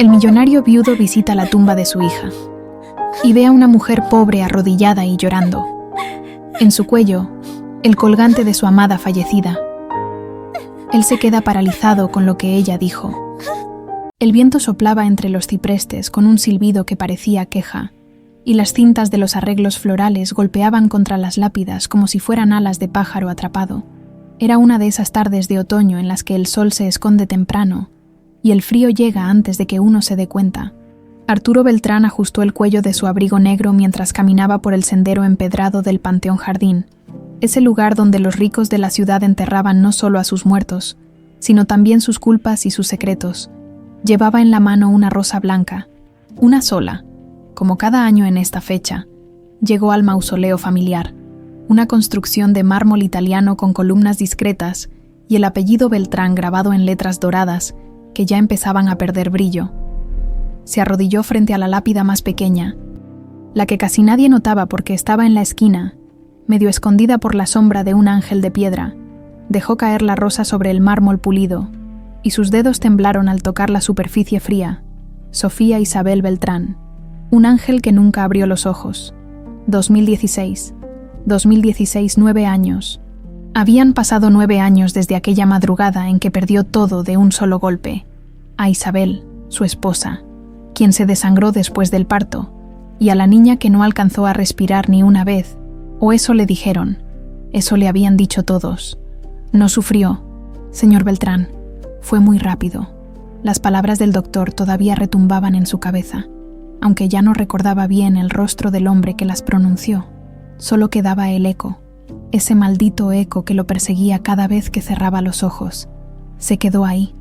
El millonario viudo visita la tumba de su hija y ve a una mujer pobre arrodillada y llorando. En su cuello, el colgante de su amada fallecida. Él se queda paralizado con lo que ella dijo. El viento soplaba entre los ciprestes con un silbido que parecía queja, y las cintas de los arreglos florales golpeaban contra las lápidas como si fueran alas de pájaro atrapado. Era una de esas tardes de otoño en las que el sol se esconde temprano y el frío llega antes de que uno se dé cuenta. Arturo Beltrán ajustó el cuello de su abrigo negro mientras caminaba por el sendero empedrado del Panteón Jardín, ese lugar donde los ricos de la ciudad enterraban no solo a sus muertos, sino también sus culpas y sus secretos. Llevaba en la mano una rosa blanca, una sola. Como cada año en esta fecha, llegó al mausoleo familiar, una construcción de mármol italiano con columnas discretas y el apellido Beltrán grabado en letras doradas que ya empezaban a perder brillo. Se arrodilló frente a la lápida más pequeña, la que casi nadie notaba porque estaba en la esquina, medio escondida por la sombra de un ángel de piedra. Dejó caer la rosa sobre el mármol pulido, y sus dedos temblaron al tocar la superficie fría. Sofía Isabel Beltrán, un ángel que nunca abrió los ojos. 2016, 9 años. Habían pasado 9 años desde aquella madrugada en que perdió todo de un solo golpe. A Isabel, su esposa, quien se desangró después del parto, y a la niña que no alcanzó a respirar ni una vez, o eso le dijeron, eso le habían dicho todos. No sufrió, señor Beltrán, fue muy rápido. Las palabras del doctor todavía retumbaban en su cabeza, aunque ya no recordaba bien el rostro del hombre que las pronunció. Solo quedaba el eco, ese maldito eco que lo perseguía cada vez que cerraba los ojos. Se quedó ahí,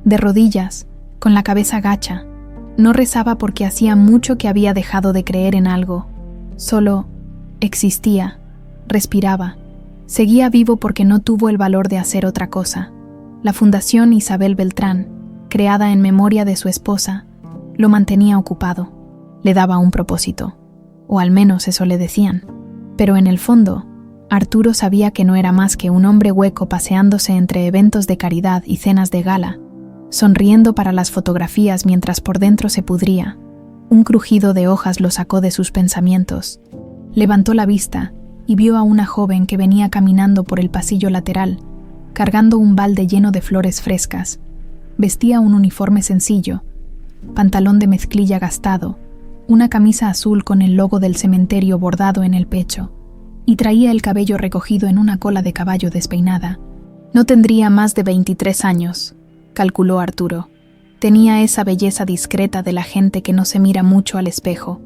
de rodillas, con la cabeza gacha. No rezaba porque hacía mucho que había dejado de creer en algo. Solo existía, respiraba. Seguía vivo porque no tuvo el valor de hacer otra cosa. La Fundación Isabel Beltrán, creada en memoria de su esposa, lo mantenía ocupado. Le daba un propósito, o al menos eso le decían. Pero en el fondo, Arturo sabía que no era más que un hombre hueco paseándose entre eventos de caridad y cenas de gala, sonriendo para las fotografías mientras por dentro se pudría. Un crujido de hojas lo sacó de sus pensamientos. Levantó la vista y vio a una joven que venía caminando por el pasillo lateral, cargando un balde lleno de flores frescas. Vestía un uniforme sencillo, pantalón de mezclilla gastado, una camisa azul con el logo del cementerio bordado en el pecho, y traía el cabello recogido en una cola de caballo despeinada. No tendría más de 23 años, calculó Arturo. Tenía esa belleza discreta de la gente que no se mira mucho al espejo,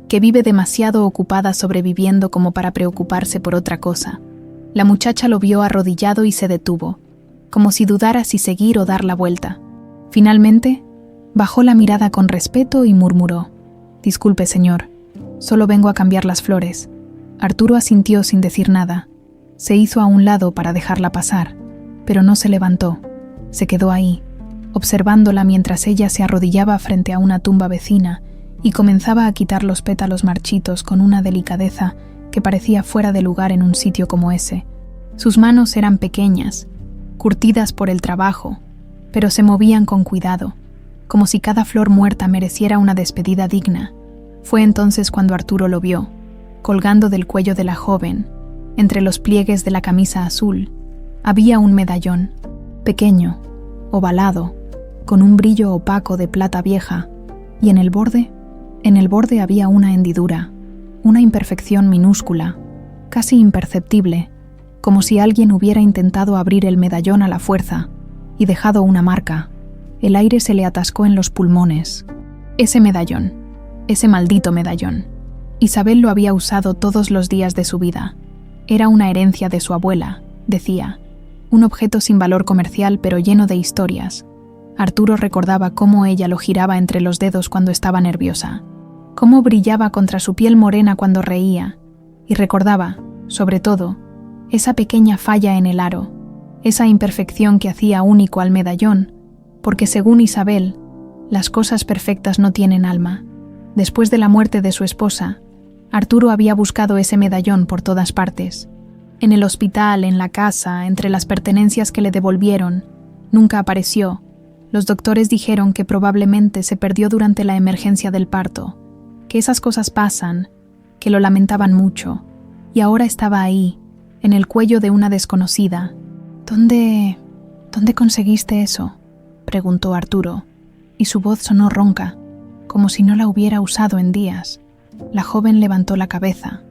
que vive demasiado ocupada sobreviviendo como para preocuparse por otra cosa. La muchacha lo vio arrodillado y se detuvo, como si dudara si seguir o dar la vuelta. Finalmente, bajó la mirada con respeto y murmuró: «Disculpe, señor, solo vengo a cambiar las flores». Arturo asintió sin decir nada. Se hizo a un lado para dejarla pasar, pero no se levantó. Se quedó ahí, observándola mientras ella se arrodillaba frente a una tumba vecina y comenzaba a quitar los pétalos marchitos con una delicadeza que parecía fuera de lugar en un sitio como ese. Sus manos eran pequeñas, curtidas por el trabajo, pero se movían con cuidado, como si cada flor muerta mereciera una despedida digna. Fue entonces cuando Arturo lo vio, colgando del cuello de la joven, entre los pliegues de la camisa azul, había un medallón, pequeño, ovalado, con un brillo opaco de plata vieja, y en el borde había una hendidura, una imperfección minúscula, casi imperceptible, como si alguien hubiera intentado abrir el medallón a la fuerza y dejado una marca. El aire se le atascó en los pulmones. Ese medallón, ese maldito medallón. Isabel lo había usado todos los días de su vida. Era una herencia de su abuela, decía, un objeto sin valor comercial pero lleno de historias. Arturo recordaba cómo ella lo giraba entre los dedos cuando estaba nerviosa, cómo brillaba contra su piel morena cuando reía, y recordaba, sobre todo, esa pequeña falla en el aro, esa imperfección que hacía único al medallón, porque según Isabel, las cosas perfectas no tienen alma. Después de la muerte de su esposa, Arturo había buscado ese medallón por todas partes. En el hospital, en la casa, entre las pertenencias que le devolvieron, nunca apareció, Los doctores dijeron que probablemente se perdió durante la emergencia del parto, que esas cosas pasan, que lo lamentaban mucho, y ahora estaba ahí, en el cuello de una desconocida. ¿Dónde conseguiste eso?», preguntó Arturo, y su voz sonó ronca, como si no la hubiera usado en días. La joven levantó la cabeza,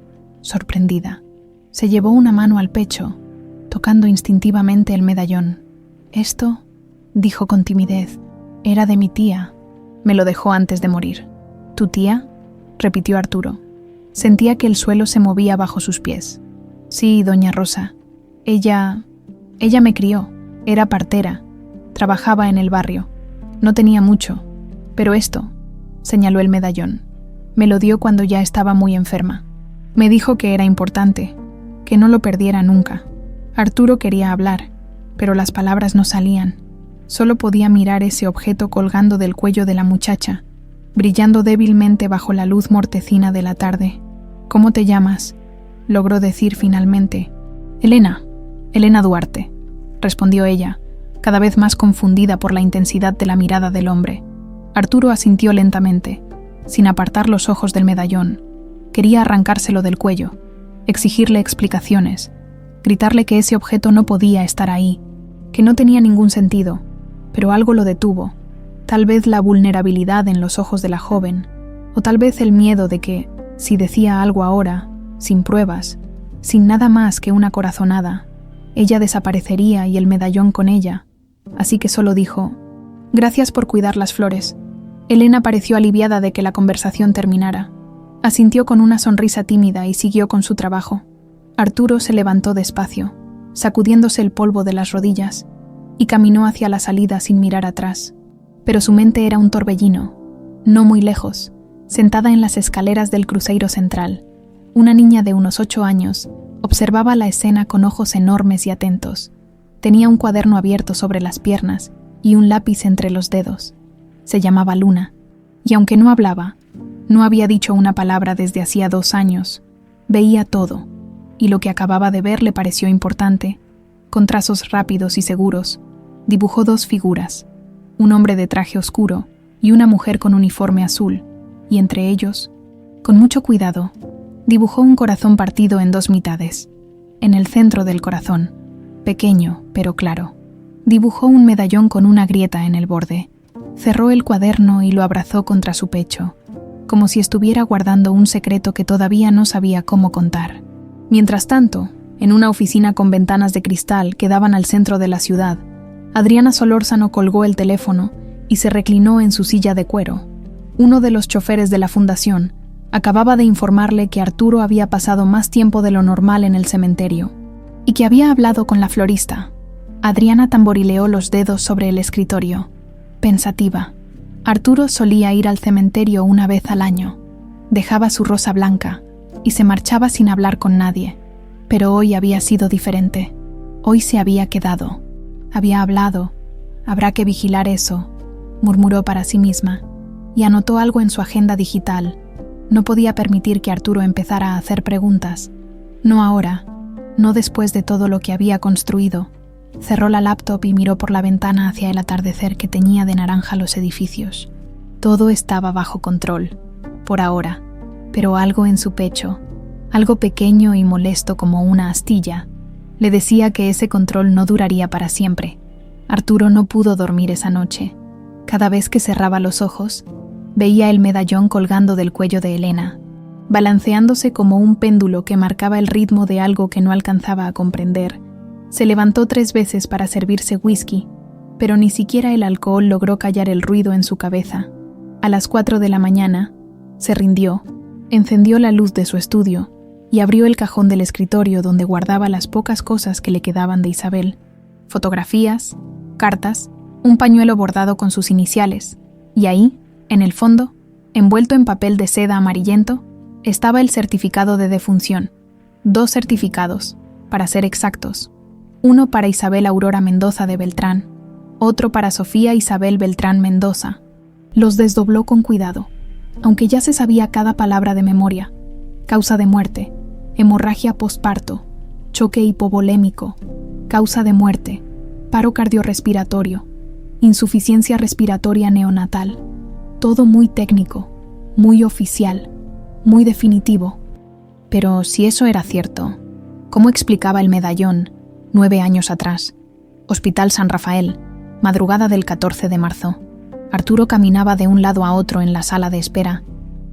sorprendida. Se llevó una mano al pecho, tocando instintivamente el medallón. «Esto», dijo con timidez, «era de mi tía. Me lo dejó antes de morir». «¿Tu tía?», repitió Arturo. Sentía que el suelo se movía bajo sus pies. «Sí, doña Rosa. Ella me crió. Era partera. Trabajaba en el barrio. No tenía mucho. Pero esto», señaló el medallón, «me lo dio cuando ya estaba muy enferma. Me dijo que era importante, que no lo perdiera nunca». Arturo quería hablar, pero las palabras no salían. Solo podía mirar ese objeto colgando del cuello de la muchacha, brillando débilmente bajo la luz mortecina de la tarde. «¿Cómo te llamas?», logró decir finalmente. «Elena Duarte», respondió ella, cada vez más confundida por la intensidad de la mirada del hombre. Arturo asintió lentamente, sin apartar los ojos del medallón. Quería arrancárselo del cuello, exigirle explicaciones, gritarle que ese objeto no podía estar ahí, que no tenía ningún sentido, pero algo lo detuvo, tal vez la vulnerabilidad en los ojos de la joven, o tal vez el miedo de que, si decía algo ahora, sin pruebas, sin nada más que una corazonada, ella desaparecería y el medallón con ella. Así que solo dijo: «Gracias por cuidar las flores». Elena pareció aliviada de que la conversación terminara. Asintió con una sonrisa tímida y siguió con su trabajo. Arturo se levantó despacio, sacudiéndose el polvo de las rodillas, y caminó hacia la salida sin mirar atrás. Pero su mente era un torbellino. No muy lejos, sentada en las escaleras del cruceiro central, una niña de unos 8 años observaba la escena con ojos enormes y atentos. Tenía un cuaderno abierto sobre las piernas y un lápiz entre los dedos. Se llamaba Luna, y aunque no hablaba, no había dicho una palabra desde hacía 2 años, veía todo, y lo que acababa de ver le pareció importante. Con trazos rápidos y seguros, dibujó 2 figuras, un hombre de traje oscuro y una mujer con uniforme azul, y entre ellos, con mucho cuidado, dibujó un corazón partido en 2 mitades. En el centro del corazón, pequeño pero claro, dibujó un medallón con una grieta en el borde. Cerró el cuaderno y lo abrazó contra su pecho, como si estuviera guardando un secreto que todavía no sabía cómo contar. Mientras tanto, en una oficina con ventanas de cristal que daban al centro de la ciudad, Adriana Solórzano colgó el teléfono y se reclinó en su silla de cuero. Uno de los choferes de la fundación acababa de informarle que Arturo había pasado más tiempo de lo normal en el cementerio y que había hablado con la florista. Adriana tamborileó los dedos sobre el escritorio, pensativa. Arturo solía ir al cementerio una vez al año. Dejaba su rosa blanca y se marchaba sin hablar con nadie. Pero hoy había sido diferente. Hoy se había quedado. Había hablado. Habrá que vigilar eso, murmuró para sí misma, y anotó algo en su agenda digital. No podía permitir que Arturo empezara a hacer preguntas. No ahora, no después de todo lo que había construido. Cerró la laptop y miró por la ventana hacia el atardecer que teñía de naranja los edificios. Todo estaba bajo control, por ahora, pero algo en su pecho, algo pequeño y molesto como una astilla, le decía que ese control no duraría para siempre. Arturo no pudo dormir esa noche. Cada vez que cerraba los ojos, veía el medallón colgando del cuello de Elena, balanceándose como un péndulo que marcaba el ritmo de algo que no alcanzaba a comprender. Se levantó 3 veces para servirse whisky, pero ni siquiera el alcohol logró callar el ruido en su cabeza. A las 4 de la mañana, se rindió, encendió la luz de su estudio y abrió el cajón del escritorio donde guardaba las pocas cosas que le quedaban de Isabel: fotografías, cartas, un pañuelo bordado con sus iniciales, y ahí, en el fondo, envuelto en papel de seda amarillento, estaba el certificado de defunción. 2 certificados, para ser exactos. Uno para Isabel Aurora Mendoza de Beltrán, otro para Sofía Isabel Beltrán Mendoza. Los desdobló con cuidado, aunque ya se sabía cada palabra de memoria. Causa de muerte, hemorragia posparto, choque hipovolémico, causa de muerte, paro cardiorrespiratorio, insuficiencia respiratoria neonatal. Todo muy técnico, muy oficial, muy definitivo. Pero si eso era cierto, ¿cómo explicaba el medallón 9 años atrás? Hospital San Rafael, madrugada del 14 de marzo. Arturo caminaba de un lado a otro en la sala de espera,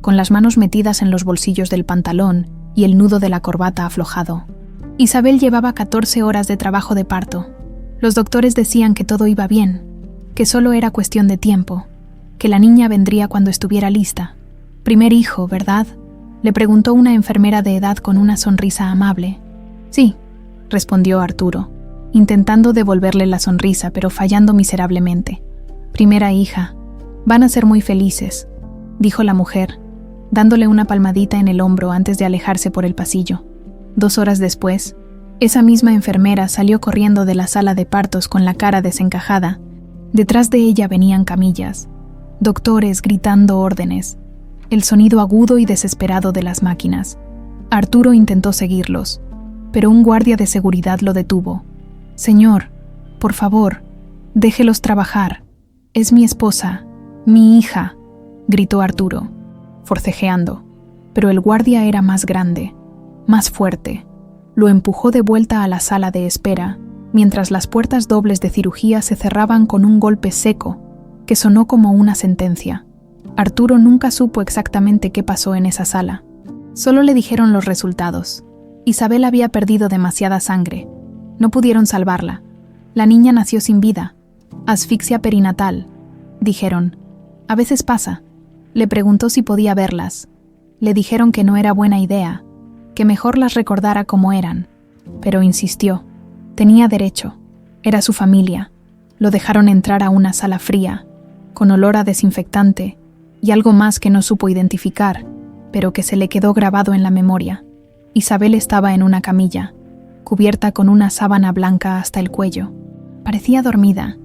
con las manos metidas en los bolsillos del pantalón y el nudo de la corbata aflojado. Isabel llevaba 14 horas de trabajo de parto. Los doctores decían que todo iba bien, que solo era cuestión de tiempo, que la niña vendría cuando estuviera lista. «Primer hijo, ¿verdad?», le preguntó una enfermera de edad con una sonrisa amable. «Sí», respondió Arturo, intentando devolverle la sonrisa, pero fallando miserablemente. «Primera hija, van a ser muy felices», dijo la mujer, dándole una palmadita en el hombro antes de alejarse por el pasillo. 2 horas después, esa misma enfermera salió corriendo de la sala de partos con la cara desencajada. Detrás de ella venían camillas, doctores gritando órdenes, el sonido agudo y desesperado de las máquinas. Arturo intentó seguirlos, pero un guardia de seguridad lo detuvo. «Señor, por favor, déjelos trabajar. Es mi esposa, mi hija», gritó Arturo, forcejeando. Pero el guardia era más grande, más fuerte. Lo empujó de vuelta a la sala de espera, mientras las puertas dobles de cirugía se cerraban con un golpe seco que sonó como una sentencia. Arturo nunca supo exactamente qué pasó en esa sala. Solo le dijeron los resultados. Isabel había perdido demasiada sangre. No pudieron salvarla. La niña nació sin vida. Asfixia perinatal, dijeron. «A veces pasa». Le preguntó si podía verlas. Le dijeron que no era buena idea, que mejor las recordara como eran. Pero insistió. Tenía derecho. Era su familia. Lo dejaron entrar a una sala fría, con olor a desinfectante y algo más que no supo identificar, pero que se le quedó grabado en la memoria. Isabel estaba en una camilla, cubierta con una sábana blanca hasta el cuello. Parecía dormida.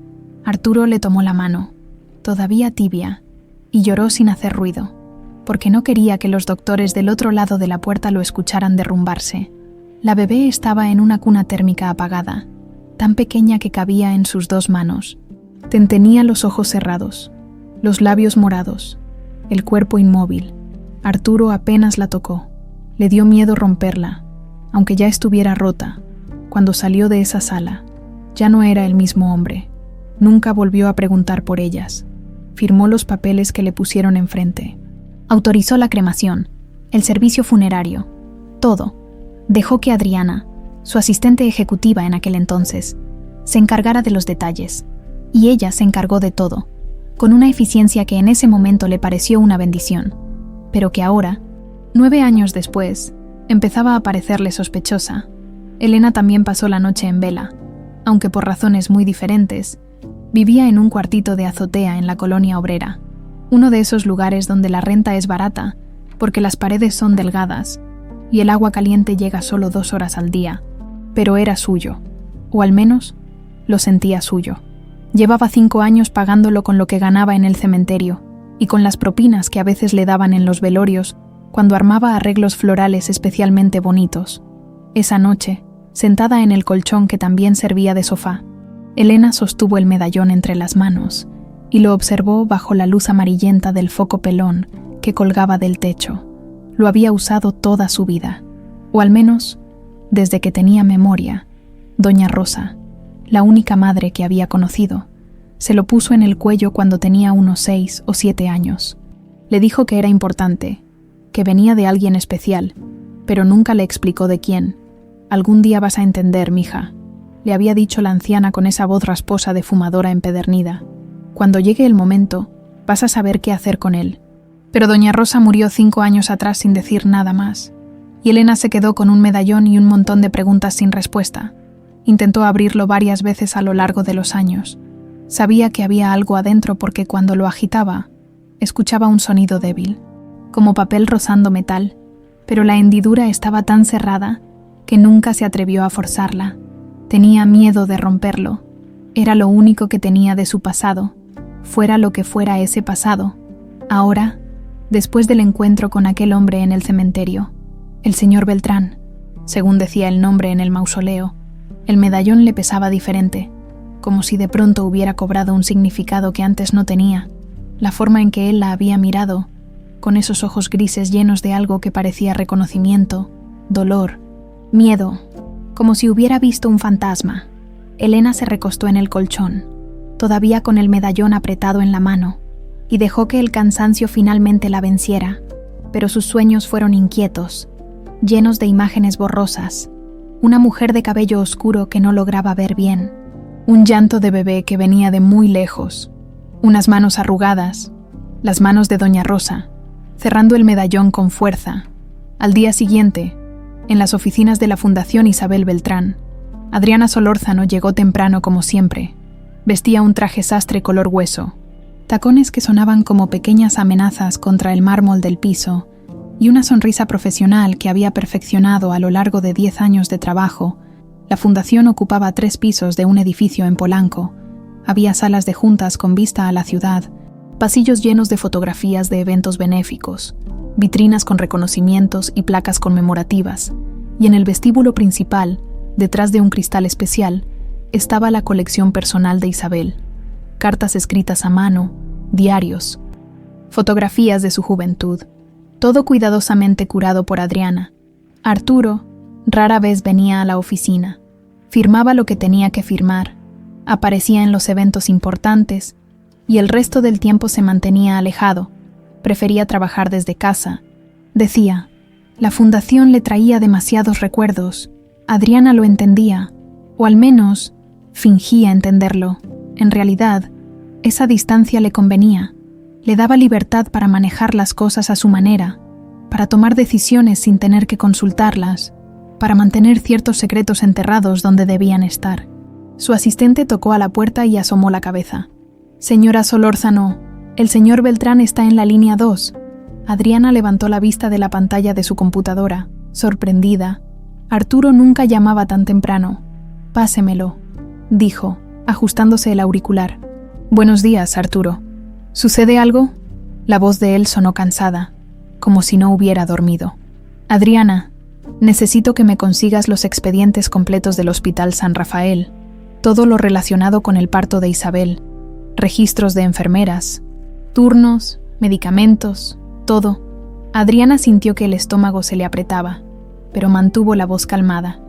Arturo le tomó la mano, todavía tibia, y lloró sin hacer ruido, porque no quería que los doctores del otro lado de la puerta lo escucharan derrumbarse. La bebé estaba en una cuna térmica apagada, tan pequeña que cabía en sus 2 manos. Tenía los ojos cerrados, los labios morados, el cuerpo inmóvil. Arturo apenas la tocó. Le dio miedo romperla, aunque ya estuviera rota. Cuando salió de esa sala, ya no era el mismo hombre. Nunca volvió a preguntar por ellas. Firmó los papeles que le pusieron enfrente. Autorizó la cremación, el servicio funerario, todo. Dejó que Adriana, su asistente ejecutiva en aquel entonces, se encargara de los detalles. Y ella se encargó de todo, con una eficiencia que en ese momento le pareció una bendición, pero que ahora, 9 años después, empezaba a parecerle sospechosa. Elena también pasó la noche en vela, aunque por razones muy diferentes. Vivía en un cuartito de azotea en la colonia obrera, uno de esos lugares donde la renta es barata porque las paredes son delgadas y el agua caliente llega solo 2 horas al día, pero era suyo, o al menos lo sentía suyo. Llevaba 5 años pagándolo con lo que ganaba en el cementerio y con las propinas que a veces le daban en los velorios cuando armaba arreglos florales especialmente bonitos. Esa noche, sentada en el colchón que también servía de sofá, Elena sostuvo el medallón entre las manos y lo observó bajo la luz amarillenta del foco pelón que colgaba del techo. Lo había usado toda su vida, o al menos, desde que tenía memoria. Doña Rosa, la única madre que había conocido, se lo puso en el cuello cuando tenía unos 6 o 7 años. Le dijo que era importante, que venía de alguien especial, pero nunca le explicó de quién. «Algún día vas a entender, mija», le había dicho la anciana con esa voz rasposa de fumadora empedernida. «Cuando llegue el momento, vas a saber qué hacer con él». Pero doña Rosa murió 5 años atrás sin decir nada más, y Elena se quedó con un medallón y un montón de preguntas sin respuesta. Intentó abrirlo varias veces a lo largo de los años. Sabía que había algo adentro porque cuando lo agitaba, escuchaba un sonido débil, como papel rozando metal, pero la hendidura estaba tan cerrada que nunca se atrevió a forzarla. Tenía miedo de romperlo. Era lo único que tenía de su pasado, fuera lo que fuera ese pasado. Ahora, después del encuentro con aquel hombre en el cementerio, el señor Beltrán, según decía el nombre en el mausoleo, el medallón le pesaba diferente. como si de pronto hubiera cobrado un significado que antes no tenía, la forma en que él la había mirado, con esos ojos grises llenos de algo que parecía reconocimiento, dolor, miedo, como si hubiera visto un fantasma. Elena se recostó en el colchón, todavía con el medallón apretado en la mano, y dejó que el cansancio finalmente la venciera, pero sus sueños fueron inquietos, llenos de imágenes borrosas, una mujer de cabello oscuro que no lograba ver bien, un llanto de bebé que venía de muy lejos, unas manos arrugadas, las manos de Doña Rosa, cerrando el medallón con fuerza. Al día siguiente, en las oficinas de la Fundación Isabel Beltrán, Adriana Solórzano llegó temprano como siempre. Vestía un traje sastre color hueso, tacones que sonaban como pequeñas amenazas contra el mármol del piso y una sonrisa profesional que había perfeccionado a lo largo de 10 años de trabajo. La fundación ocupaba 3 pisos de un edificio en Polanco. Había salas de juntas con vista a la ciudad, pasillos llenos de fotografías de eventos benéficos, vitrinas con reconocimientos y placas conmemorativas, y en el vestíbulo principal, detrás de un cristal especial, estaba la colección personal de Isabel, cartas escritas a mano, diarios, fotografías de su juventud, todo cuidadosamente curado por Adriana. Arturo rara vez venía a la oficina, firmaba lo que tenía que firmar, aparecía en los eventos importantes y el resto del tiempo se mantenía alejado, prefería trabajar desde casa. Decía, la fundación le traía demasiados recuerdos. Adriana lo entendía, o al menos fingía entenderlo. En realidad, esa distancia le convenía, le daba libertad para manejar las cosas a su manera, para tomar decisiones sin tener que consultarlas, para mantener ciertos secretos enterrados donde debían estar. Su asistente tocó a la puerta y asomó la cabeza. Señora Solórzano, el señor Beltrán está en la línea 2. Adriana levantó la vista de la pantalla de su computadora, sorprendida. Arturo nunca llamaba tan temprano. Pásemelo, dijo, ajustándose el auricular. Buenos días, Arturo. ¿Sucede algo? La voz de él sonó cansada, como si no hubiera dormido. Adriana, necesito que me consigas los expedientes completos del Hospital San Rafael, todo lo relacionado con el parto de Isabel, registros de enfermeras, turnos, medicamentos, todo. Adriana sintió que el estómago se le apretaba, pero mantuvo la voz calmada.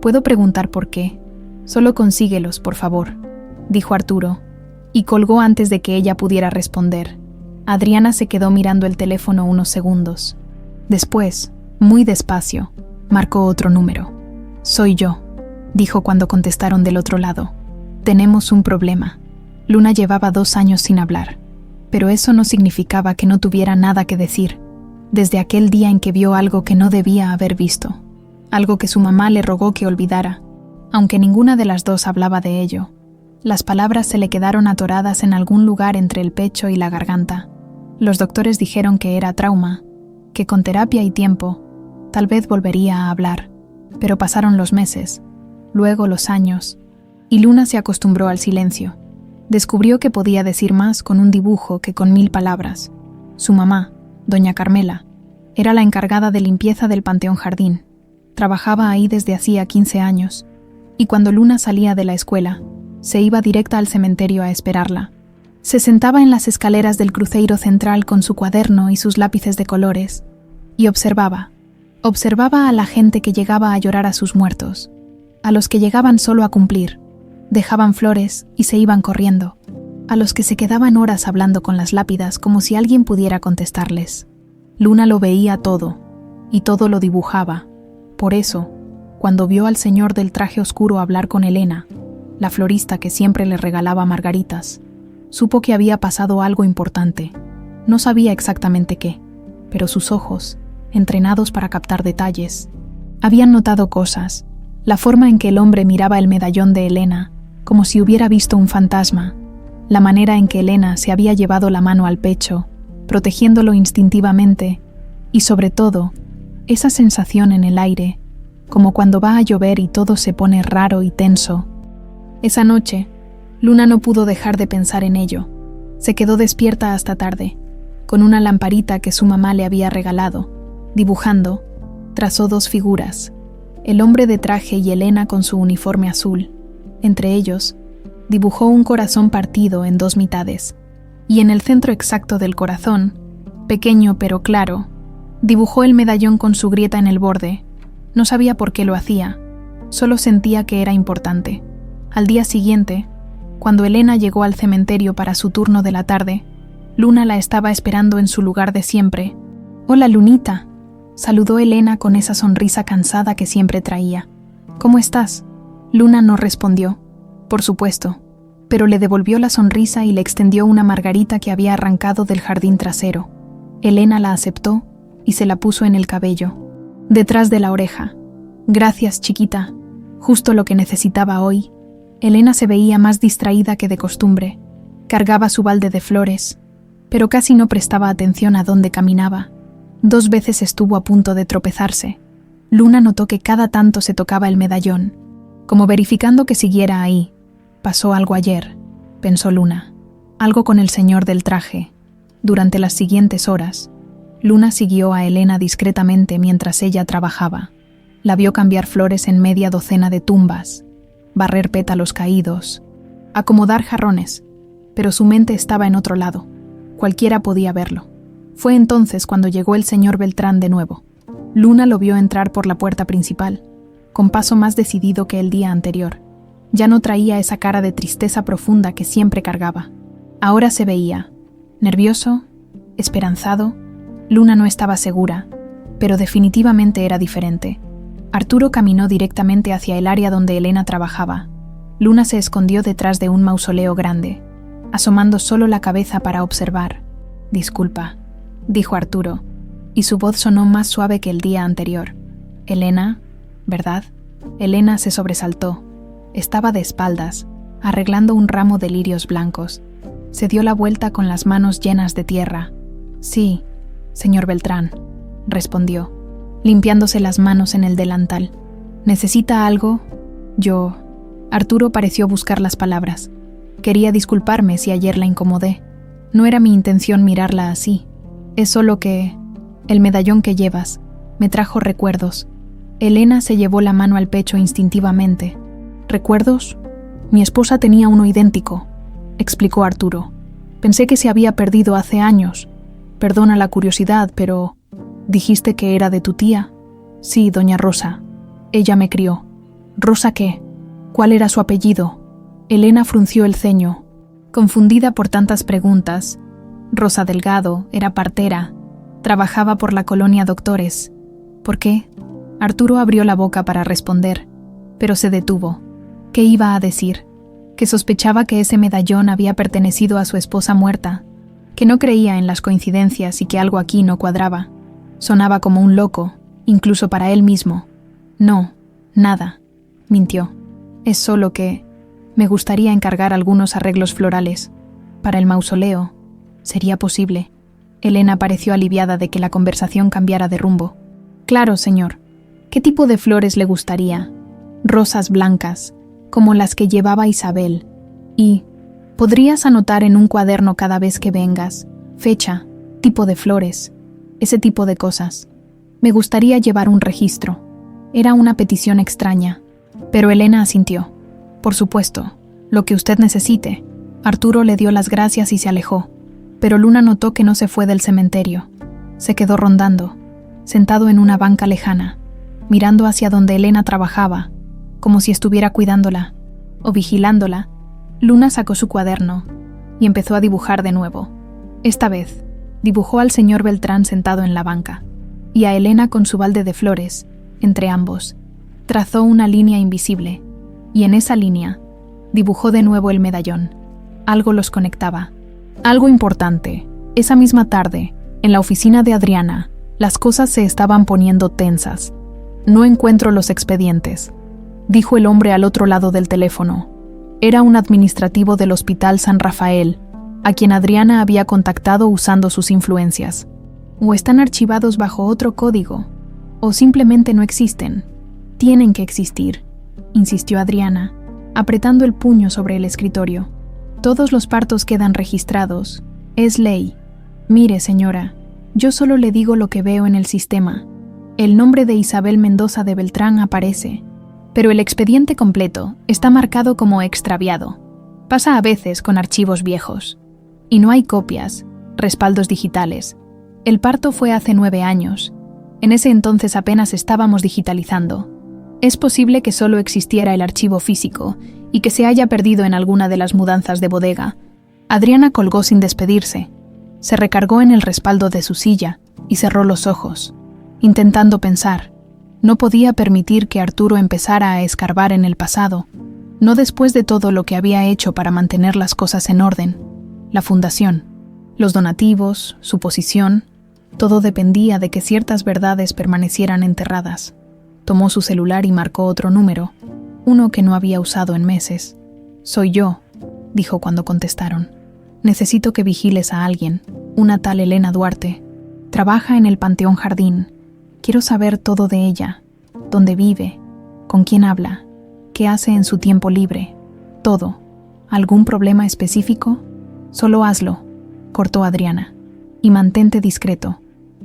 ¿Puedo preguntar por qué? Solo consíguelos, por favor, dijo Arturo, y colgó antes de que ella pudiera responder. Adriana se quedó mirando el teléfono unos segundos. Después, muy despacio, marcó otro número. Soy yo, dijo cuando contestaron del otro lado. Tenemos un problema. Luna llevaba 2 años sin hablar, pero eso no significaba que no tuviera nada que decir, desde aquel día en que vio algo que no debía haber visto, algo que su mamá le rogó que olvidara, aunque ninguna de las dos hablaba de ello. Las palabras se le quedaron atoradas en algún lugar entre el pecho y la garganta. Los doctores dijeron que era trauma, que con terapia y tiempo, tal vez volvería a hablar, pero pasaron los meses, luego los años, y Luna se acostumbró al silencio. Descubrió que podía decir más con un dibujo que con 1000 palabras. Su mamá, doña Carmela, era la encargada de limpieza del Panteón Jardín. Trabajaba ahí desde hacía 15 años, y cuando Luna salía de la escuela, se iba directa al cementerio a esperarla. Se sentaba en las escaleras del cruceiro central con su cuaderno y sus lápices de colores, y observaba a la gente que llegaba a llorar a sus muertos, a los que llegaban solo a cumplir, dejaban flores y se iban corriendo, a los que se quedaban horas hablando con las lápidas como si alguien pudiera contestarles. Luna lo veía todo, y todo lo dibujaba. Por eso, cuando vio al señor del traje oscuro hablar con Elena, la florista que siempre le regalaba margaritas, supo que había pasado algo importante. No sabía exactamente qué, pero sus ojos, entrenados para captar detalles, habían notado cosas. La forma en que el hombre miraba el medallón de Elena, como si hubiera visto un fantasma, la manera en que Elena se había llevado la mano al pecho, protegiéndolo instintivamente, y sobre todo, esa sensación en el aire, como cuando va a llover y todo se pone raro y tenso. Esa noche, Luna no pudo dejar de pensar en ello. Se quedó despierta hasta tarde, con una lamparita que su mamá le había regalado. Dibujando, trazó 2 figuras, el hombre de traje y Elena con su uniforme azul. Entre ellos, dibujó un corazón partido en dos mitades, y en el centro exacto del corazón, pequeño pero claro, dibujó el medallón con su grieta en el borde. No sabía por qué lo hacía, solo sentía que era importante. Al día siguiente, cuando Elena llegó al cementerio para su turno de la tarde, Luna la estaba esperando en su lugar de siempre. «Hola, Lunita», saludó Elena con esa sonrisa cansada que siempre traía. «¿Cómo estás?» Luna no respondió, por supuesto, pero le devolvió la sonrisa y le extendió una margarita que había arrancado del jardín trasero. Elena la aceptó y se la puso en el cabello, detrás de la oreja. «Gracias, chiquita, justo lo que necesitaba hoy». Elena se veía más distraída que de costumbre. Cargaba su balde de flores, pero casi no prestaba atención a dónde caminaba. 2 veces estuvo a punto de tropezarse. Luna notó que cada tanto se tocaba el medallón, como verificando que siguiera ahí. «Pasó algo ayer», pensó Luna. «Algo con el señor del traje». Durante las siguientes horas, Luna siguió a Elena discretamente mientras ella trabajaba. La vio cambiar flores en media docena de tumbas, barrer pétalos caídos, acomodar jarrones, pero su mente estaba en otro lado. Cualquiera podía verlo. Fue entonces cuando llegó el señor Beltrán de nuevo. Luna lo vio entrar por la puerta principal, con paso más decidido que el día anterior. Ya no traía esa cara de tristeza profunda que siempre cargaba. Ahora se veía nervioso, esperanzado. Luna no estaba segura, pero definitivamente era diferente. Arturo caminó directamente hacia el área donde Elena trabajaba. Luna se escondió detrás de un mausoleo grande, asomando solo la cabeza para observar. «Disculpa», dijo Arturo, y su voz sonó más suave que el día anterior. «Elena, ¿verdad?» Elena se sobresaltó. Estaba de espaldas, arreglando un ramo de lirios blancos. Se dio la vuelta con las manos llenas de tierra. «Sí, señor Beltrán», respondió, limpiándose las manos en el delantal. «¿Necesita algo?» «Yo...» Arturo pareció buscar las palabras. «Quería disculparme si ayer la incomodé. No era mi intención mirarla así. Es solo que... el medallón que llevas me trajo recuerdos». Elena se llevó la mano al pecho instintivamente. «¿Recuerdos? Mi esposa tenía uno idéntico», explicó Arturo. «Pensé que se había perdido hace años. Perdona la curiosidad, pero... ¿dijiste que era de tu tía?» «Sí, doña Rosa. Ella me crió». «¿Rosa qué? ¿Cuál era su apellido?» Elena frunció el ceño, confundida por tantas preguntas. Rosa Delgado, era partera, trabajaba por la colonia Doctores. ¿Por qué? Arturo abrió la boca para responder, pero se detuvo. ¿Qué iba a decir? Que sospechaba que ese medallón había pertenecido a su esposa muerta, que no creía en las coincidencias y que algo aquí no cuadraba. Sonaba como un loco, incluso para él mismo. «No, nada», mintió. «Es solo que me gustaría encargar algunos arreglos florales. Para el mausoleo. ¿Sería posible?» Elena pareció aliviada de que la conversación cambiara de rumbo. «Claro, señor. ¿Qué tipo de flores le gustaría?» «Rosas blancas, como las que llevaba Isabel. Y podrías anotar en un cuaderno cada vez que vengas, fecha, tipo de flores, ese tipo de cosas. Me gustaría llevar un registro». Era una petición extraña, pero Elena asintió. «Por supuesto, lo que usted necesite». Arturo le dio las gracias y se alejó, pero Luna notó que no se fue del cementerio. Se quedó rondando, sentado en una banca lejana, mirando hacia donde Elena trabajaba, como si estuviera cuidándola o vigilándola. Luna sacó su cuaderno y empezó a dibujar de nuevo. Esta vez, dibujó al señor Beltrán sentado en la banca y a Elena con su balde de flores, entre ambos. Trazó una línea invisible y en esa línea dibujó de nuevo el medallón. Algo los conectaba. Algo importante. Esa misma tarde, en la oficina de Adriana, las cosas se estaban poniendo tensas. «No encuentro los expedientes», dijo el hombre al otro lado del teléfono. Era un administrativo del Hospital San Rafael, a quien Adriana había contactado usando sus influencias. «O están archivados bajo otro código, o simplemente no existen. Tienen que existir», insistió Adriana, apretando el puño sobre el escritorio. «Todos los partos quedan registrados. Es ley. Mire, señora, yo solo le digo lo que veo en el sistema. El nombre de Isabel Mendoza de Beltrán aparece, pero el expediente completo está marcado como extraviado. Pasa a veces con archivos viejos. Y no hay copias, respaldos digitales. El parto fue hace 9 años. En ese entonces apenas estábamos digitalizando. Es posible que solo existiera el archivo físico y que se haya perdido en alguna de las mudanzas de bodega. Adriana colgó sin despedirse. Se recargó en el respaldo de su silla y cerró los ojos, intentando pensar. No podía permitir que Arturo empezara a escarbar en el pasado, no después de todo lo que había hecho para mantener las cosas en orden. La fundación, los donativos, su posición, todo dependía de que ciertas verdades permanecieran enterradas. Tomó su celular y marcó otro número, uno que no había usado en meses. «Soy yo», dijo cuando contestaron. «Necesito que vigiles a alguien, una tal Elena Duarte. Trabaja en el Panteón Jardín. Quiero saber todo de ella, dónde vive, con quién habla, qué hace en su tiempo libre, todo. ¿Algún problema específico? Solo hazlo», cortó Adriana. «Y mantente discreto».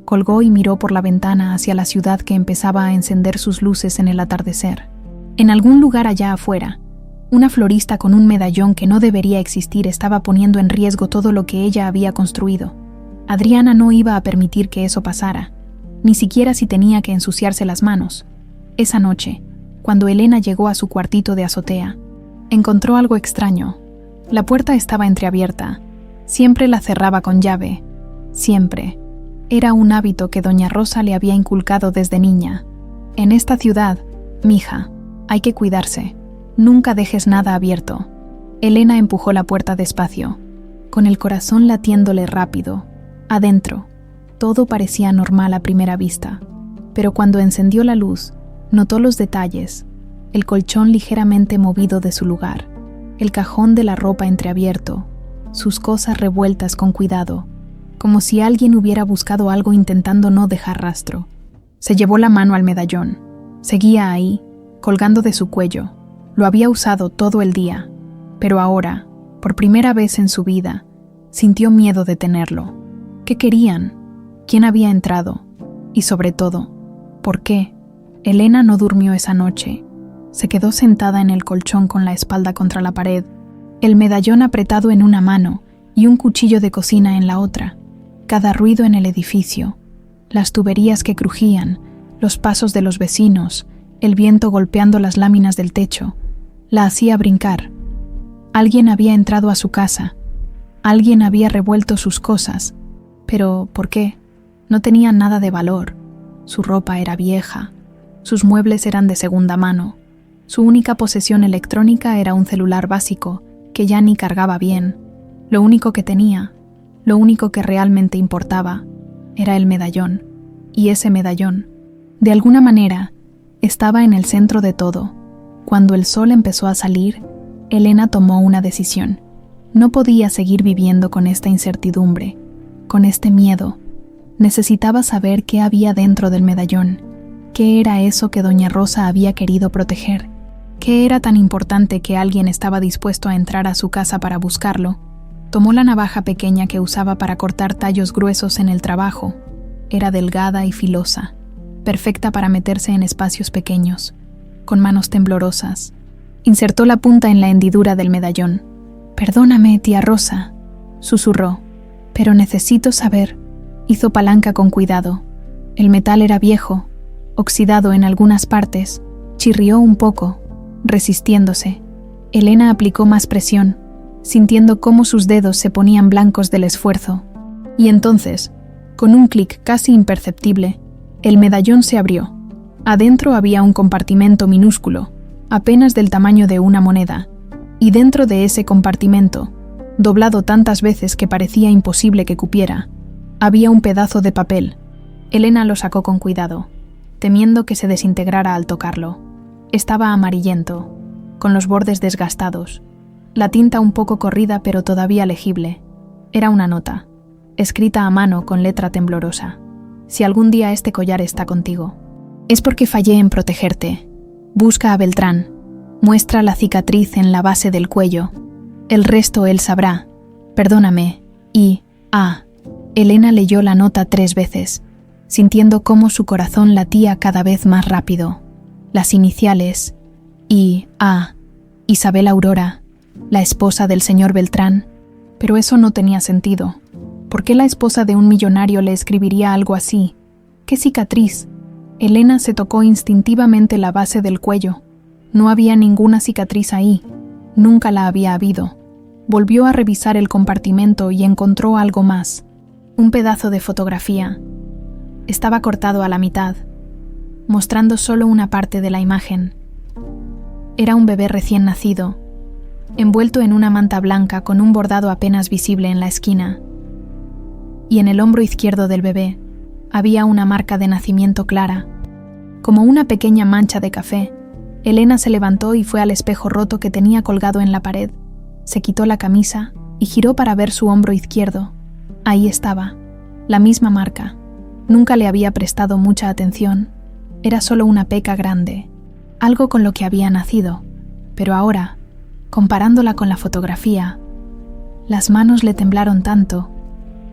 Colgó y miró por la ventana hacia la ciudad que empezaba a encender sus luces en el atardecer. En algún lugar allá afuera, una florista con un medallón que no debería existir estaba poniendo en riesgo todo lo que ella había construido. Adriana no iba a permitir que eso pasara, ni siquiera si tenía que ensuciarse las manos. Esa noche, cuando Elena llegó a su cuartito de azotea, encontró algo extraño. La puerta estaba entreabierta. Siempre la cerraba con llave. Siempre. Era un hábito que doña Rosa le había inculcado desde niña. «En esta ciudad, mija, hay que cuidarse. Nunca dejes nada abierto». Elena empujó la puerta despacio, con el corazón latiéndole rápido. Adentro, todo parecía normal a primera vista, pero cuando encendió la luz, notó los detalles: el colchón ligeramente movido de su lugar, el cajón de la ropa entreabierto, sus cosas revueltas con cuidado, como si alguien hubiera buscado algo intentando no dejar rastro. Se llevó la mano al medallón. Seguía ahí, colgando de su cuello. Lo había usado todo el día, pero ahora, por primera vez en su vida, sintió miedo de tenerlo. ¿Qué querían? ¿Quién había entrado? Y sobre todo, ¿por qué? Elena no durmió esa noche. Se quedó sentada en el colchón con la espalda contra la pared, el medallón apretado en una mano y un cuchillo de cocina en la otra. Cada ruido en el edificio, las tuberías que crujían, los pasos de los vecinos, el viento golpeando las láminas del techo, la hacía brincar. Alguien había entrado a su casa. Alguien había revuelto sus cosas. Pero, ¿por qué? No tenía nada de valor. Su ropa era vieja. Sus muebles eran de segunda mano. Su única posesión electrónica era un celular básico que ya ni cargaba bien. Lo único que tenía, lo único que realmente importaba, era el medallón. Y ese medallón, de alguna manera, estaba en el centro de todo. Cuando el sol empezó a salir, Elena tomó una decisión. No podía seguir viviendo con esta incertidumbre, con este miedo. Necesitaba saber qué había dentro del medallón, qué era eso que doña Rosa había querido proteger, qué era tan importante que alguien estaba dispuesto a entrar a su casa para buscarlo. Tomó la navaja pequeña que usaba para cortar tallos gruesos en el trabajo. Era delgada y filosa, perfecta para meterse en espacios pequeños. Con manos temblorosas, insertó la punta en la hendidura del medallón. «Perdóname, tía Rosa», susurró, «pero necesito saber». Hizo palanca con cuidado. El metal era viejo, oxidado en algunas partes. Chirrió un poco, resistiéndose. Elena aplicó más presión, sintiendo cómo sus dedos se ponían blancos del esfuerzo. Y entonces, con un clic casi imperceptible, el medallón se abrió. Adentro había un compartimento minúsculo, apenas del tamaño de una moneda, y dentro de ese compartimento, doblado tantas veces que parecía imposible que cupiera, había un pedazo de papel. Elena lo sacó con cuidado, temiendo que se desintegrara al tocarlo. Estaba amarillento, con los bordes desgastados, la tinta un poco corrida pero todavía legible. Era una nota, escrita a mano con letra temblorosa. «Si algún día este collar está contigo, es porque fallé en protegerte. Busca a Beltrán. Muestra la cicatriz en la base del cuello. El resto él sabrá. Perdóname. Y... Elena leyó la nota 3 veces, sintiendo cómo su corazón latía cada vez más rápido. Las iniciales... I.A. Isabel Aurora. La esposa del señor Beltrán. Pero eso no tenía sentido. ¿Por qué la esposa de un millonario le escribiría algo así? ¿Qué cicatriz? Elena se tocó instintivamente la base del cuello. No había ninguna cicatriz ahí. Nunca la había habido. Volvió a revisar el compartimento y encontró algo más. Un pedazo de fotografía. Estaba cortado a la mitad, mostrando solo una parte de la imagen. Era un bebé recién nacido, envuelto en una manta blanca con un bordado apenas visible en la esquina. Y en el hombro izquierdo del bebé había una marca de nacimiento clara, como una pequeña mancha de café. Elena se levantó y fue al espejo roto que tenía colgado en la pared. Se quitó la camisa y giró para ver su hombro izquierdo. Ahí estaba, la misma marca. Nunca le había prestado mucha atención. Era solo una peca grande, algo con lo que había nacido. Pero ahora, comparándola con la fotografía, las manos le temblaron tanto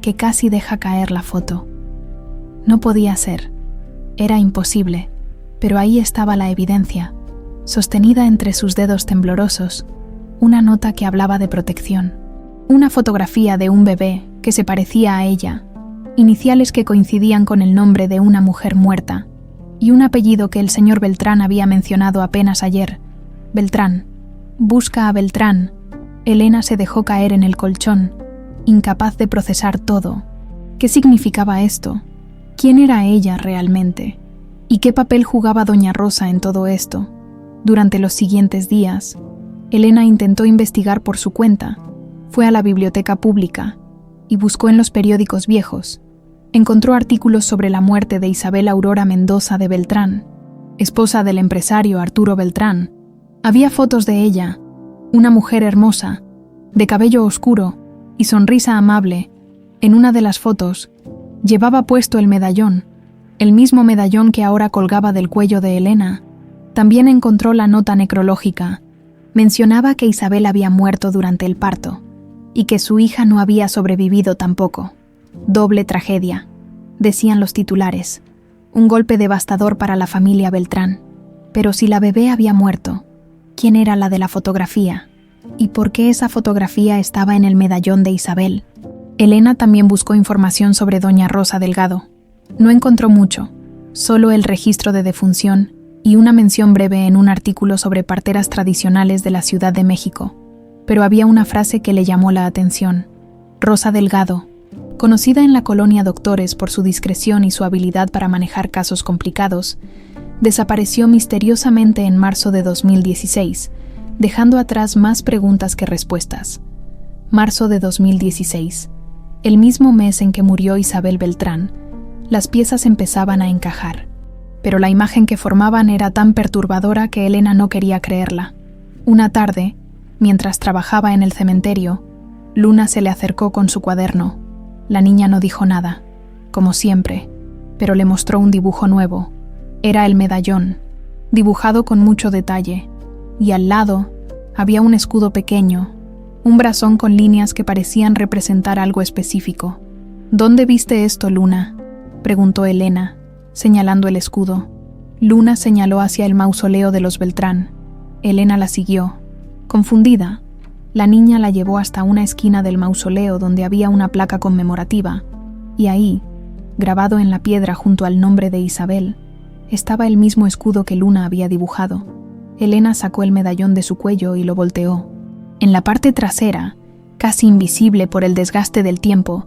que casi deja caer la foto. No podía ser. Era imposible, pero ahí estaba la evidencia, sostenida entre sus dedos temblorosos, una nota que hablaba de protección. Una fotografía de un bebé que se parecía a ella, iniciales que coincidían con el nombre de una mujer muerta, y un apellido que el señor Beltrán había mencionado apenas ayer. Beltrán. Busca a Beltrán. Elena se dejó caer en el colchón, incapaz de procesar todo. ¿Qué significaba esto? ¿Quién era ella realmente? ¿Y qué papel jugaba doña Rosa en todo esto? Durante los siguientes días, Elena intentó investigar por su cuenta. Fue a la biblioteca pública y buscó en los periódicos viejos. Encontró artículos sobre la muerte de Isabel Aurora Mendoza de Beltrán, esposa del empresario Arturo Beltrán. Había fotos de ella, una mujer hermosa, de cabello oscuro y sonrisa amable. En una de las fotos, llevaba puesto el medallón, el mismo medallón que ahora colgaba del cuello de Elena. También encontró la nota necrológica. Mencionaba que Isabel había muerto durante el parto y que su hija no había sobrevivido tampoco. Doble tragedia, decían los titulares. Un golpe devastador para la familia Beltrán. Pero si la bebé había muerto, ¿quién era la de la fotografía? ¿Y por qué esa fotografía estaba en el medallón de Isabel? Elena también buscó información sobre doña Rosa Delgado. No encontró mucho, solo el registro de defunción y una mención breve en un artículo sobre parteras tradicionales de la Ciudad de México. Pero había una frase que le llamó la atención. Rosa Delgado, conocida en la colonia Doctores por su discreción y su habilidad para manejar casos complicados, desapareció misteriosamente en marzo de 2016, dejando atrás más preguntas que respuestas. Marzo de 2016, el mismo mes en que murió Isabel Beltrán. Las piezas empezaban a encajar, pero la imagen que formaban era tan perturbadora que Elena no quería creerla. Una tarde, mientras trabajaba en el cementerio, Luna se le acercó con su cuaderno. La niña no dijo nada, como siempre, pero le mostró un dibujo nuevo. Era el medallón, dibujado con mucho detalle, y al lado había un escudo pequeño, un brasón con líneas que parecían representar algo específico. ¿Dónde viste esto, Luna?, preguntó Elena, señalando el escudo. Luna señaló hacia el mausoleo de los Beltrán. Elena la siguió. Confundida, la niña la llevó hasta una esquina del mausoleo donde había una placa conmemorativa, y ahí, grabado en la piedra junto al nombre de Isabel, estaba el mismo escudo que Luna había dibujado. Elena sacó el medallón de su cuello y lo volteó. En la parte trasera, casi invisible por el desgaste del tiempo,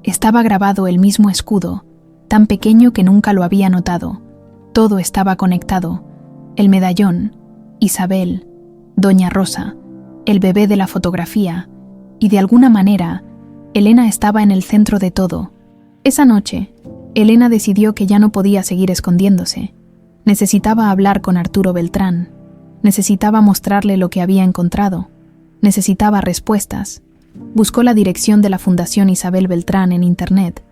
estaba grabado el mismo escudo, tan pequeño que nunca lo había notado. Todo estaba conectado. El medallón, Isabel, doña Rosa, el bebé de la fotografía, y de alguna manera, Elena estaba en el centro de todo. Esa noche, Elena decidió que ya no podía seguir escondiéndose. Necesitaba hablar con Arturo Beltrán. Necesitaba mostrarle lo que había encontrado. Necesitaba respuestas. Buscó la dirección de la Fundación Isabel Beltrán en Internet,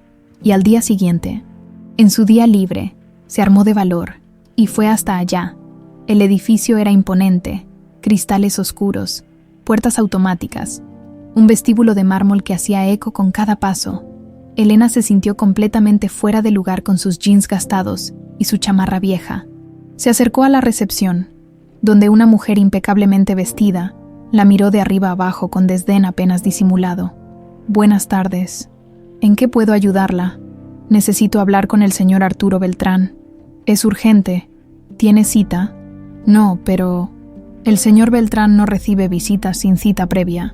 y al día siguiente, en su día libre, se armó de valor y fue hasta allá. El edificio era imponente, cristales oscuros, puertas automáticas, un vestíbulo de mármol que hacía eco con cada paso. Elena se sintió completamente fuera de lugar con sus jeans gastados y su chamarra vieja. Se acercó a la recepción, donde una mujer impecablemente vestida La miró de arriba abajo con desdén apenas disimulado. «Buenas tardes. ¿En qué puedo ayudarla? Necesito hablar con el señor Arturo Beltrán. Es urgente. ¿Tiene cita?» «No, pero...» «El señor Beltrán no recibe visitas sin cita previa.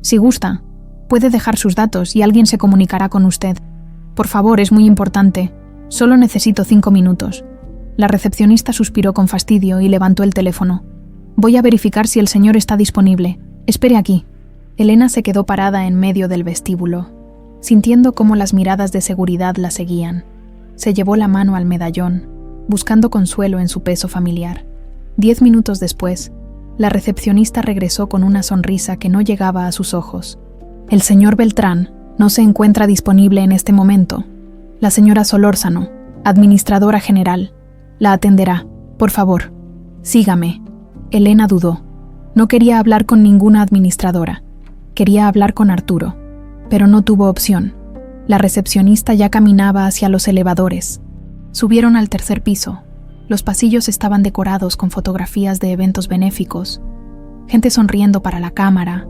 Si gusta, puede dejar sus datos y alguien se comunicará con usted. Por favor, es muy importante. Solo necesito 5 minutos». La recepcionista suspiró con fastidio y levantó el teléfono. «Voy a verificar si el señor está disponible. Espere aquí». Elena se quedó parada en medio del vestíbulo, sintiendo cómo las miradas de seguridad la seguían. Se llevó la mano al medallón, buscando consuelo en su peso familiar. 10 minutos después, la recepcionista regresó con una sonrisa que no llegaba a sus ojos. «El señor Beltrán no se encuentra disponible en este momento. La señora Solórzano, administradora general, la atenderá. Por favor, sígame». Elena dudó. No quería hablar con ninguna administradora. Quería hablar con Arturo, pero no tuvo opción. La recepcionista ya caminaba hacia los elevadores. Subieron al 3er piso. Los pasillos estaban decorados con fotografías de eventos benéficos, gente sonriendo para la cámara,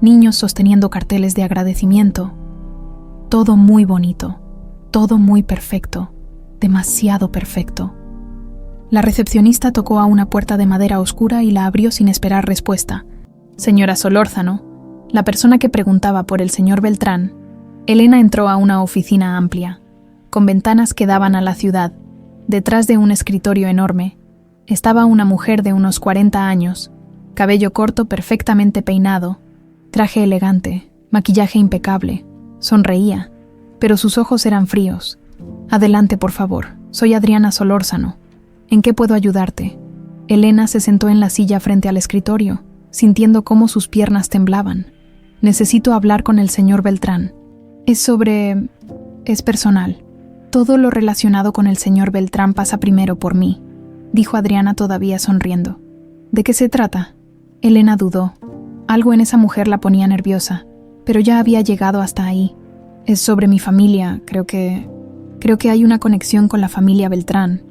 niños sosteniendo carteles de agradecimiento. Todo muy bonito, todo muy perfecto, demasiado perfecto. La recepcionista tocó a una puerta de madera oscura y la abrió sin esperar respuesta. «Señora Solórzano», la persona que preguntaba por el señor Beltrán. Elena entró a una oficina amplia, con ventanas que daban a la ciudad. Detrás de un escritorio enorme, estaba una mujer de unos 40 años, cabello corto perfectamente peinado, traje elegante, maquillaje impecable. Sonreía, pero sus ojos eran fríos. «Adelante, por favor. Soy Adriana Solórzano. ¿En qué puedo ayudarte?» Elena se sentó en la silla frente al escritorio, sintiendo cómo sus piernas temblaban. «Necesito hablar con el señor Beltrán. Es personal. Todo lo relacionado con el señor Beltrán pasa primero por mí», dijo Adriana todavía sonriendo. «¿De qué se trata?» Elena dudó. Algo en esa mujer la ponía nerviosa, pero ya había llegado hasta ahí. «Es sobre mi familia. Creo que hay una conexión con la familia Beltrán».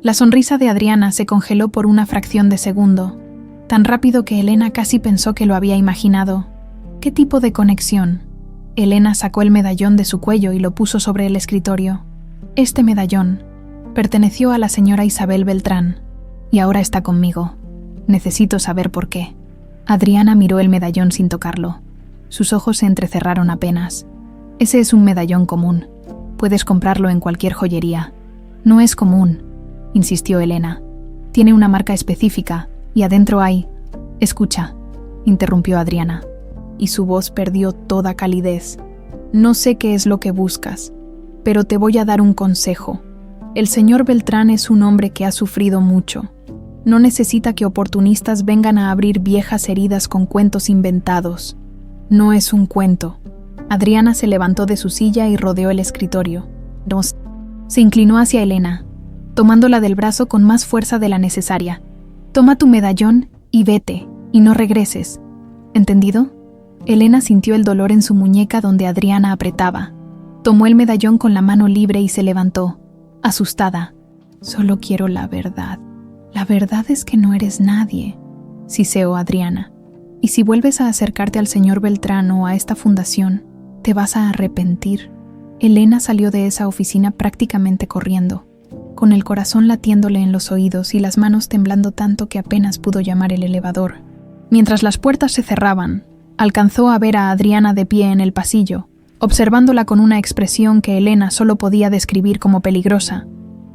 La sonrisa de Adriana se congeló por una fracción de segundo, tan rápido que Elena casi pensó que lo había imaginado. ¿Qué tipo de conexión? Elena sacó el medallón de su cuello y lo puso sobre el escritorio. Este medallón perteneció a la señora Isabel Beltrán, y ahora está conmigo. Necesito saber por qué. Adriana miró el medallón sin tocarlo. Sus ojos se entrecerraron apenas. «Ese es un medallón común. Puedes comprarlo en cualquier joyería». «No es común», insistió Elena. «Tiene una marca específica, y adentro hay...» «Escucha», interrumpió Adriana, y su voz perdió toda calidez. «No sé qué es lo que buscas, pero te voy a dar un consejo. El señor Beltrán es un hombre que ha sufrido mucho. No necesita que oportunistas vengan a abrir viejas heridas con cuentos inventados. No es un cuento». Adriana se levantó de su silla y rodeó el escritorio. Se inclinó hacia Elena, tomándola del brazo con más fuerza de la necesaria. «Toma tu medallón y vete, y no regreses. ¿Entendido?» Elena sintió el dolor en su muñeca donde Adriana apretaba. Tomó el medallón con la mano libre y se levantó, asustada. «Solo quiero la verdad. La verdad es que no eres nadie», siseó Adriana. «Y si vuelves a acercarte al señor Beltrán o a esta fundación, te vas a arrepentir». Elena salió de esa oficina prácticamente corriendo, con el corazón latiéndole en los oídos y las manos temblando tanto que apenas pudo llamar el elevador. Mientras las puertas se cerraban, alcanzó a ver a Adriana de pie en el pasillo, observándola con una expresión que Elena solo podía describir como peligrosa.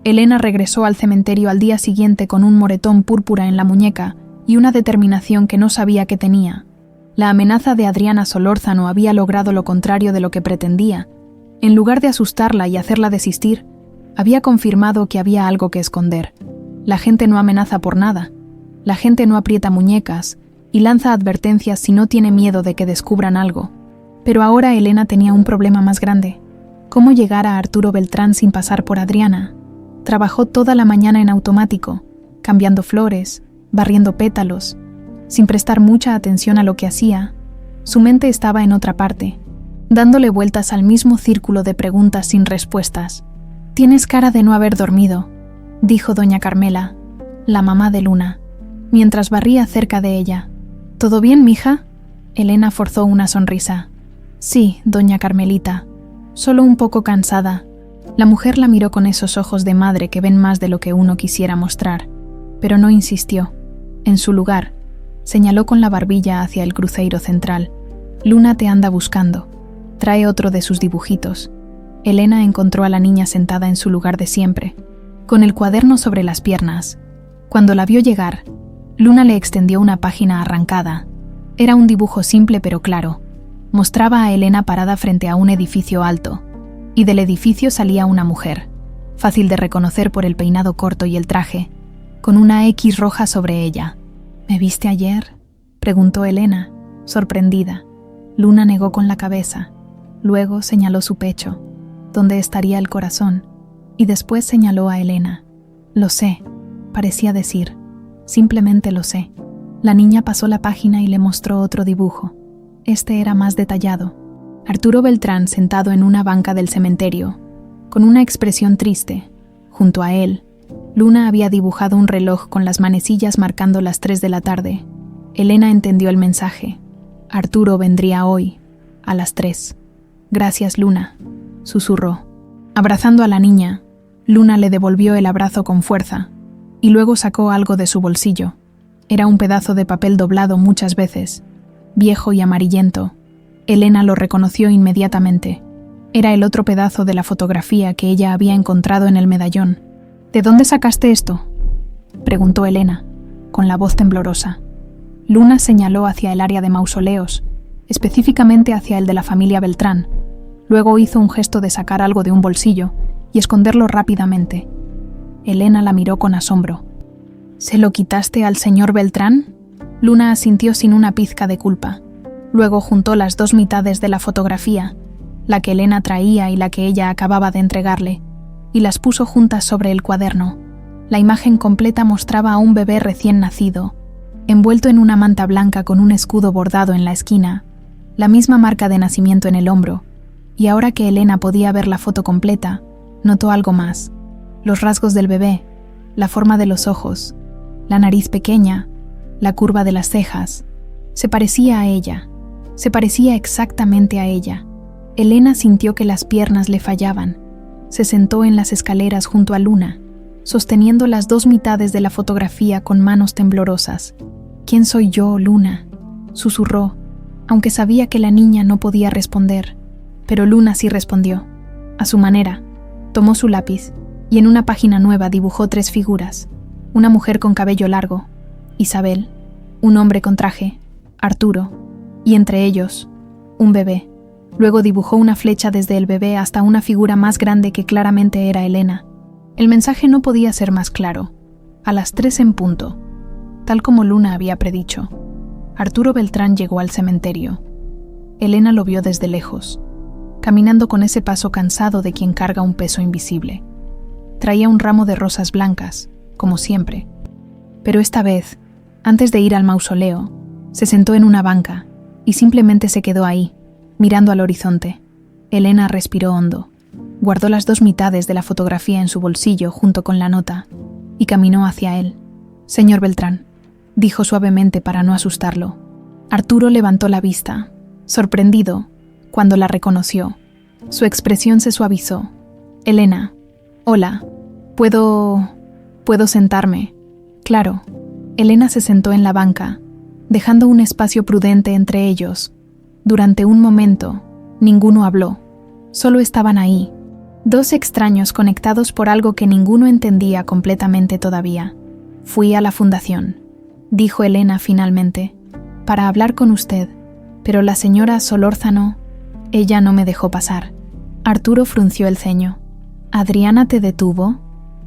Elena regresó al cementerio al día siguiente con un moretón púrpura en la muñeca y una determinación que no sabía que tenía. La amenaza de Adriana Solórzano había logrado lo contrario de lo que pretendía. En lugar de asustarla y hacerla desistir, había confirmado que había algo que esconder. La gente no amenaza por nada. La gente no aprieta muñecas y lanza advertencias si no tiene miedo de que descubran algo. Pero ahora Elena tenía un problema más grande. ¿Cómo llegar a Arturo Beltrán sin pasar por Adriana? Trabajó toda la mañana en automático, cambiando flores, barriendo pétalos, sin prestar mucha atención a lo que hacía. Su mente estaba en otra parte, dándole vueltas al mismo círculo de preguntas sin respuestas. «Tienes cara de no haber dormido», dijo doña Carmela, la mamá de Luna, mientras barría cerca de ella. ¿Todo bien, mija? Elena forzó una sonrisa. Sí, doña Carmelita, solo un poco cansada. La mujer la miró con esos ojos de madre que ven más de lo que uno quisiera mostrar, pero no insistió. En su lugar, señaló con la barbilla hacia el cruceiro central. Luna te anda buscando. Trae otro de sus dibujitos. Elena encontró a la niña sentada en su lugar de siempre, con el cuaderno sobre las piernas. Cuando la vio llegar, Luna le extendió una página arrancada. Era un dibujo simple pero claro. Mostraba a Elena parada frente a un edificio alto, y del edificio salía una mujer, fácil de reconocer por el peinado corto y el traje, con una X roja sobre ella. ¿Me viste ayer?, preguntó Elena, sorprendida. Luna negó con la cabeza, luego señaló su pecho, donde estaría el corazón, y después señaló a Elena. Lo sé, parecía decir, simplemente lo sé. La niña pasó la página y le mostró otro dibujo. Este era más detallado. Arturo Beltrán sentado en una banca del cementerio, con una expresión triste. Junto a él, Luna había dibujado un reloj con las manecillas marcando las 3 de la tarde. Elena entendió el mensaje. Arturo vendría hoy, a las 3. Gracias, Luna, susurró. Abrazando a la niña, Luna le devolvió el abrazo con fuerza, y luego sacó algo de su bolsillo. Era un pedazo de papel doblado muchas veces, viejo y amarillento. Elena lo reconoció inmediatamente. Era el otro pedazo de la fotografía que ella había encontrado en el medallón. ¿De dónde sacaste esto?, preguntó Elena, con la voz temblorosa. Luna señaló hacia el área de mausoleos, específicamente hacia el de la familia Beltrán. Luego hizo un gesto de sacar algo de un bolsillo y esconderlo rápidamente. Elena la miró con asombro. ¿Se lo quitaste al señor Beltrán? Luna asintió sin una pizca de culpa. Luego juntó las 2 mitades de la fotografía, la que Elena traía y la que ella acababa de entregarle, y las puso juntas sobre el cuaderno. La imagen completa mostraba a un bebé recién nacido, envuelto en una manta blanca con un escudo bordado en la esquina, la misma marca de nacimiento en el hombro, y ahora que Elena podía ver la foto completa, notó algo más. Los rasgos del bebé, la forma de los ojos, la nariz pequeña, la curva de las cejas. Se parecía a ella, se parecía exactamente a ella. Elena sintió que las piernas le fallaban. Se sentó en las escaleras junto a Luna, sosteniendo las 2 mitades de la fotografía con manos temblorosas. ¿Quién soy yo, Luna?, susurró, aunque sabía que la niña no podía responder. Pero Luna sí respondió. A su manera, tomó su lápiz y en una página nueva dibujó 3 figuras. Una mujer con cabello largo, Isabel, un hombre con traje, Arturo, y entre ellos, un bebé. Luego dibujó una flecha desde el bebé hasta una figura más grande que claramente era Elena. El mensaje no podía ser más claro. A las 3 en punto, tal como Luna había predicho, Arturo Beltrán llegó al cementerio. Elena lo vio desde lejos, caminando con ese paso cansado de quien carga un peso invisible. Traía un ramo de rosas blancas, como siempre. Pero esta vez, antes de ir al mausoleo, se sentó en una banca y simplemente se quedó ahí, mirando al horizonte. Elena respiró hondo, guardó las 2 mitades de la fotografía en su bolsillo junto con la nota y caminó hacia él. «Señor Beltrán», dijo suavemente para no asustarlo. Arturo levantó la vista, sorprendido, cuando la reconoció. Su expresión se suavizó. «Elena, hola, ¿puedo sentarme?» «Claro». Elena se sentó en la banca, dejando un espacio prudente entre ellos. Durante un momento, ninguno habló. Solo estaban ahí, 2 extraños conectados por algo que ninguno entendía completamente todavía. «Fui a la fundación», dijo Elena finalmente, «para hablar con usted, pero la señora Solórzano, ella no me dejó pasar». Arturo frunció el ceño. «¿Adriana te detuvo?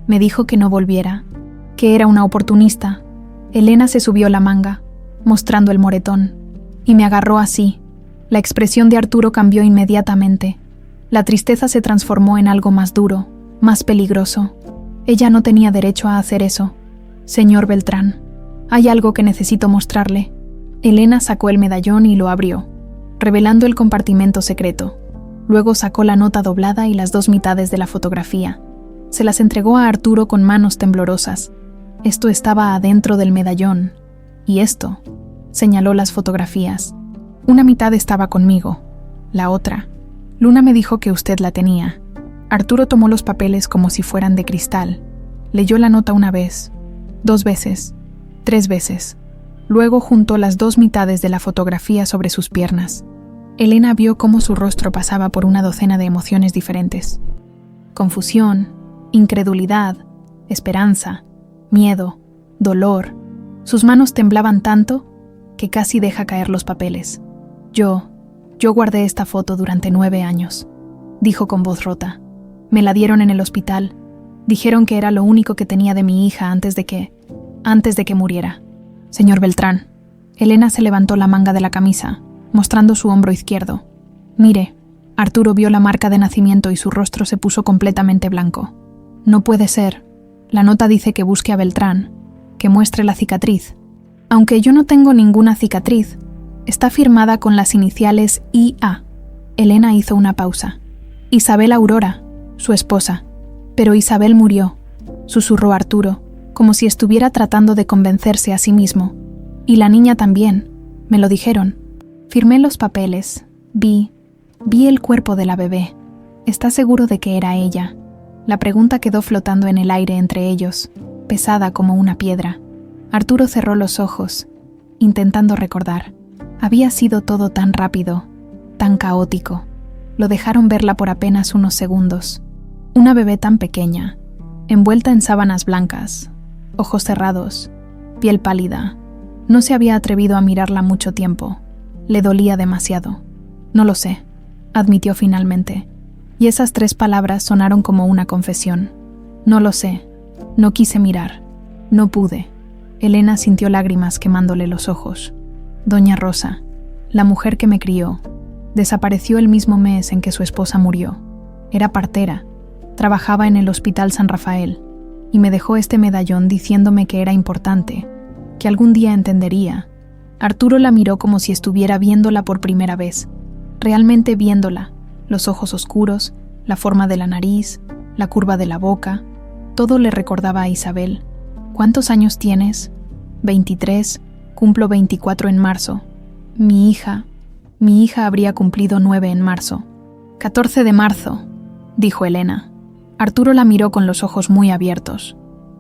Me dijo que no volviera, que era una oportunista». Elena se subió la manga, mostrando el moretón, y me agarró así. La expresión de Arturo cambió inmediatamente. La tristeza se transformó en algo más duro, más peligroso. Ella no tenía derecho a hacer eso. «Señor Beltrán, hay algo que necesito mostrarle». Elena sacó el medallón y lo abrió, revelando el compartimento secreto. Luego sacó la nota doblada y las 2 mitades de la fotografía. Se las entregó a Arturo con manos temblorosas. Esto estaba adentro del medallón. Y esto, Señaló las fotografías. Una mitad estaba conmigo, la otra. Luna me dijo que usted la tenía. Arturo tomó los papeles como si fueran de cristal. Leyó la nota una vez, 2 veces, 3 veces. Luego juntó las 2 mitades de la fotografía sobre sus piernas. Elena vio cómo su rostro pasaba por una docena de emociones diferentes. Confusión, incredulidad, esperanza, miedo, dolor. Sus manos temblaban tanto que casi deja caer los papeles. Yo guardé esta foto durante 9 años, dijo con voz rota. Me la dieron en el hospital. Dijeron que era lo único que tenía de mi hija antes de que muriera. Señor Beltrán. Elena se levantó la manga de la camisa, mostrando su hombro izquierdo. Mire, Arturo vio la marca de nacimiento y su rostro se puso completamente blanco. No puede ser. La nota dice que busque a Beltrán, que muestre la cicatriz. Aunque yo no tengo ninguna cicatriz, está firmada con las iniciales IA. Elena hizo una pausa. Isabel Aurora, su esposa. Pero Isabel murió, susurró Arturo, como si estuviera tratando de convencerse a sí mismo. Y la niña también, me lo dijeron. Firmé los papeles, vi el cuerpo de la bebé. ¿Está seguro de que era ella? La pregunta quedó flotando en el aire entre ellos, pesada como una piedra. Arturo cerró los ojos, intentando recordar. Había sido todo tan rápido, tan caótico. Lo dejaron verla por apenas unos segundos. Una bebé tan pequeña, envuelta en sábanas blancas, ojos cerrados, piel pálida. No se había atrevido a mirarla mucho tiempo. Le dolía demasiado. No lo sé, admitió finalmente. Y esas 3 palabras sonaron como una confesión. No lo sé. No quise mirar. No pude. Elena sintió lágrimas quemándole los ojos. Doña Rosa, la mujer que me crió, desapareció el mismo mes en que su esposa murió. Era partera. Trabajaba en el Hospital San Rafael y me dejó este medallón diciéndome que era importante, que algún día entendería. Arturo la miró como si estuviera viéndola por primera vez, realmente viéndola, los ojos oscuros, la forma de la nariz, la curva de la boca, todo le recordaba a Isabel. ¿Cuántos años tienes? 23, cumplo 24 en marzo. Mi hija habría cumplido 9 en marzo. 14 de marzo, dijo Elena. Arturo la miró con los ojos muy abiertos.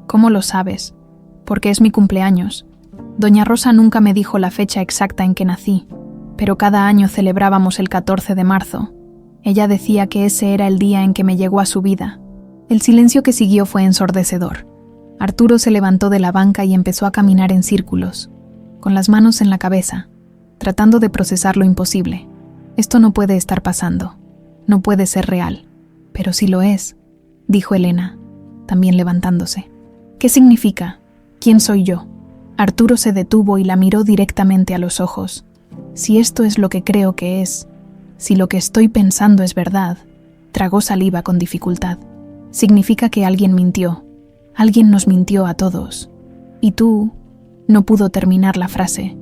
¿Cómo lo sabes? Porque es mi cumpleaños. Doña Rosa nunca me dijo la fecha exacta en que nací, pero cada año celebrábamos el 14 de marzo. Ella decía que ese era el día en que me llegó a su vida. El silencio que siguió fue ensordecedor. Arturo se levantó de la banca y empezó a caminar en círculos, con las manos en la cabeza, tratando de procesar lo imposible. Esto no puede estar pasando. No puede ser real. Pero sí lo es, dijo Elena, también levantándose. ¿Qué significa? ¿Quién soy yo? Arturo se detuvo y la miró directamente a los ojos. Si esto es lo que creo que es, si lo que estoy pensando es verdad, tragó saliva con dificultad. Significa que alguien mintió. Alguien nos mintió a todos. Y tú... No pudo terminar la frase.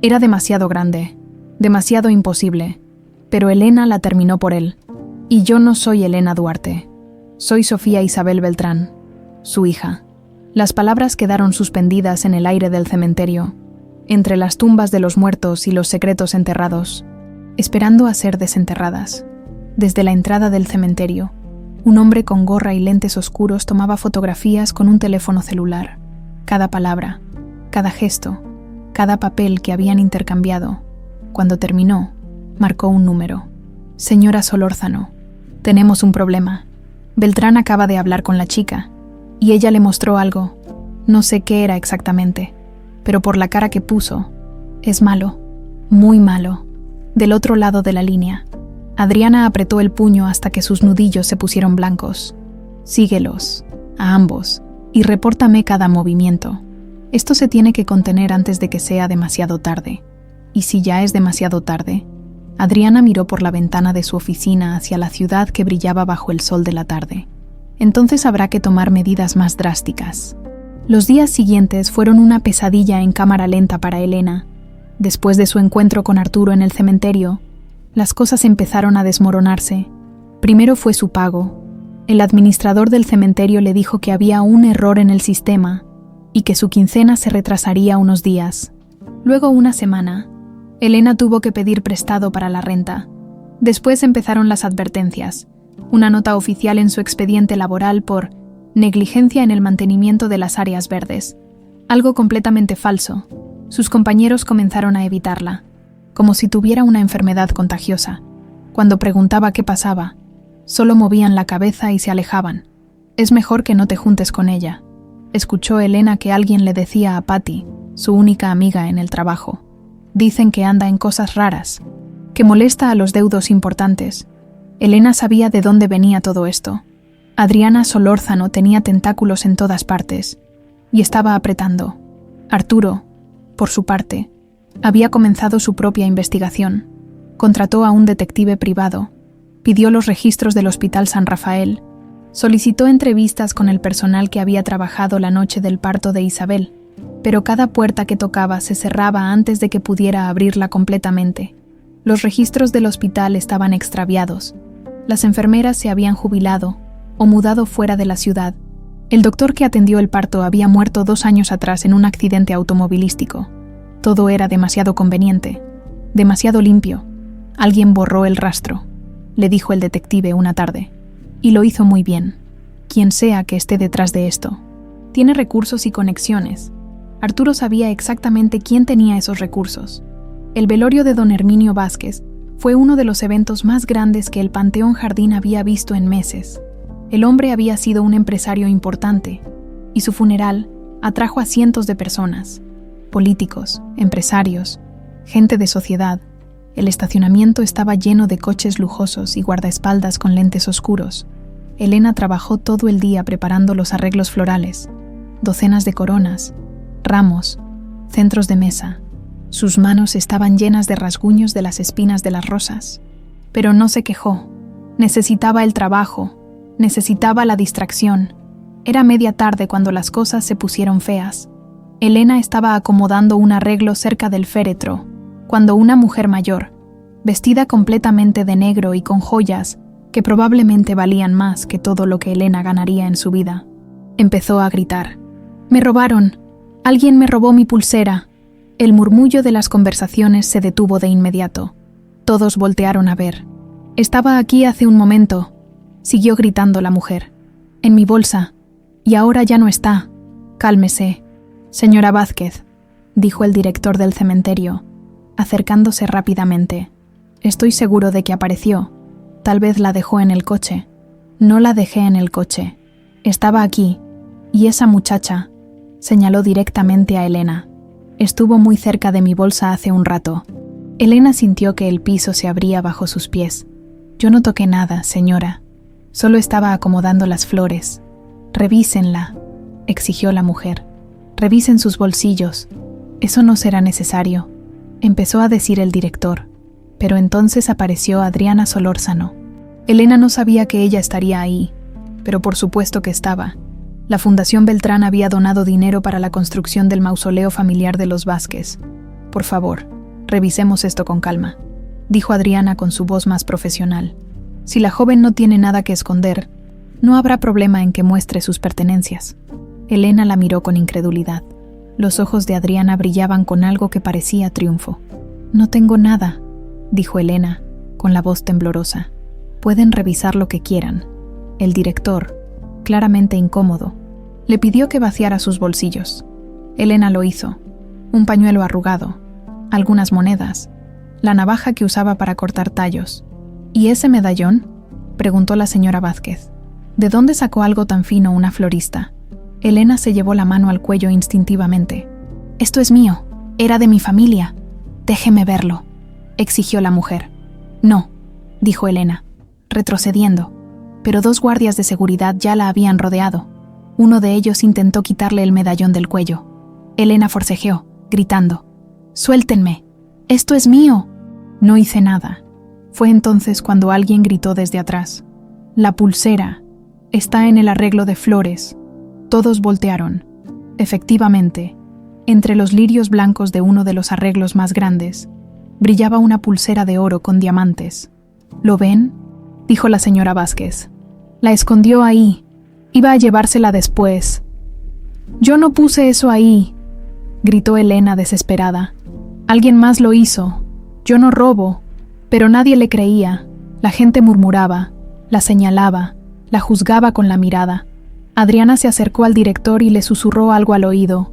Era demasiado grande, demasiado imposible. Pero Elena la terminó por él. Y yo no soy Elena Duarte. Soy Sofía Isabel Beltrán, su hija. Las palabras quedaron suspendidas en el aire del cementerio, entre las tumbas de los muertos y los secretos enterrados, esperando a ser desenterradas. Desde la entrada del cementerio, un hombre con gorra y lentes oscuros tomaba fotografías con un teléfono celular. Cada palabra, cada gesto, cada papel que habían intercambiado. Cuando terminó, marcó un número. Señora Solórzano, tenemos un problema. Beltrán acaba de hablar con la chica, y ella le mostró algo. No sé qué era exactamente, pero por la cara que puso, es malo, muy malo. Del otro lado de la línea, Adriana apretó el puño hasta que sus nudillos se pusieron blancos. Síguelos, a ambos, y repórtame cada movimiento. Esto se tiene que contener antes de que sea demasiado tarde. Y si ya es demasiado tarde... Adriana miró por la ventana de su oficina hacia la ciudad que brillaba bajo el sol de la tarde. Entonces habrá que tomar medidas más drásticas. Los días siguientes fueron una pesadilla en cámara lenta para Elena. Después de su encuentro con Arturo en el cementerio, las cosas empezaron a desmoronarse. Primero fue su pago. El administrador del cementerio le dijo que había un error en el sistema y que su quincena se retrasaría unos días. Luego una semana, Elena tuvo que pedir prestado para la renta. Después empezaron las advertencias, una nota oficial en su expediente laboral por negligencia en el mantenimiento de las áreas verdes. Algo completamente falso. Sus compañeros comenzaron a evitarla, como si tuviera una enfermedad contagiosa. Cuando preguntaba qué pasaba, solo movían la cabeza y se alejaban. «Es mejor que no te juntes con ella», escuchó Elena que alguien le decía a Patty, su única amiga en el trabajo. «Dicen que anda en cosas raras, que molesta a los deudos importantes». Elena sabía de dónde venía todo esto. Adriana Solórzano tenía tentáculos en todas partes y estaba apretando. Arturo, por su parte, había comenzado su propia investigación. Contrató a un detective privado, pidió los registros del Hospital San Rafael, solicitó entrevistas con el personal que había trabajado la noche del parto de Isabel, pero cada puerta que tocaba se cerraba antes de que pudiera abrirla completamente. Los registros del hospital estaban extraviados. Las enfermeras se habían jubilado o mudado fuera de la ciudad. El doctor que atendió el parto había muerto 2 años atrás en un accidente automovilístico. Todo era demasiado conveniente, demasiado limpio. Alguien borró el rastro, le dijo el detective una tarde. Y lo hizo muy bien. Quien sea que esté detrás de esto. Tiene recursos y conexiones. Arturo sabía exactamente quién tenía esos recursos. El velorio de don Herminio Vázquez fue uno de los eventos más grandes que el Panteón Jardín había visto en meses. El hombre había sido un empresario importante, y su funeral atrajo a cientos de personas, políticos, empresarios, gente de sociedad. El estacionamiento estaba lleno de coches lujosos y guardaespaldas con lentes oscuros. Elena trabajó todo el día preparando los arreglos florales, docenas de coronas, ramos, centros de mesa. Sus manos estaban llenas de rasguños de las espinas de las rosas. Pero no se quejó. Necesitaba el trabajo, necesitaba la distracción. Era media tarde cuando las cosas se pusieron feas. Elena estaba acomodando un arreglo cerca del féretro, cuando una mujer mayor, vestida completamente de negro y con joyas que probablemente valían más que todo lo que Elena ganaría en su vida, empezó a gritar. «¡Me robaron! ¡Alguien me robó mi pulsera!». El murmullo de las conversaciones se detuvo de inmediato. Todos voltearon a ver. «Estaba aquí hace un momento», siguió gritando la mujer. «En mi bolsa. Y ahora ya no está. Cálmese, señora Vázquez», dijo el director del cementerio, acercándose rápidamente. «Estoy seguro de que apareció. Tal vez la dejó en el coche». «No la dejé en el coche. Estaba aquí. Y esa muchacha», señaló directamente a Elena, «estuvo muy cerca de mi bolsa hace un rato». Elena sintió que el piso se abría bajo sus pies. «Yo no toqué nada, señora. Solo estaba acomodando las flores». «Revísenla», exigió la mujer. «Revisen sus bolsillos». «Eso no será necesario», empezó a decir el director, pero entonces apareció Adriana Solórzano. Elena no sabía que ella estaría ahí, pero por supuesto que estaba. La Fundación Beltrán había donado dinero para la construcción del mausoleo familiar de los Vázquez. «Por favor, revisemos esto con calma», dijo Adriana con su voz más profesional. «Si la joven no tiene nada que esconder, no habrá problema en que muestre sus pertenencias». Elena la miró con incredulidad. Los ojos de Adriana brillaban con algo que parecía triunfo. «No tengo nada», dijo Elena, con la voz temblorosa. «Pueden revisar lo que quieran». El director, claramente incómodo, le pidió que vaciara sus bolsillos. Elena lo hizo. Un pañuelo arrugado, algunas monedas, la navaja que usaba para cortar tallos. «¿Y ese medallón?», preguntó la señora Vázquez. «¿De dónde sacó algo tan fino una florista?». Elena se llevó la mano al cuello instintivamente. «Esto es mío, era de mi familia. Déjeme verlo», exigió la mujer. «No», dijo Elena, retrocediendo, pero 2 guardias de seguridad ya la habían rodeado. Uno de ellos intentó quitarle el medallón del cuello. Elena forcejeó, gritando: «¡Suéltenme! ¡Esto es mío!». No hice nada. Fue entonces cuando alguien gritó desde atrás: «La pulsera está en el arreglo de flores». Todos voltearon. Efectivamente, entre los lirios blancos de uno de los arreglos más grandes, brillaba una pulsera de oro con diamantes. «¿Lo ven?», dijo la señora Vázquez. «La escondió ahí. Iba a llevársela después». «Yo no puse eso ahí», gritó Elena desesperada. Alguien más lo hizo. Yo no robo. Pero nadie le creía. La gente murmuraba, la señalaba, la juzgaba con la mirada. Adriana se acercó al director y le susurró algo al oído.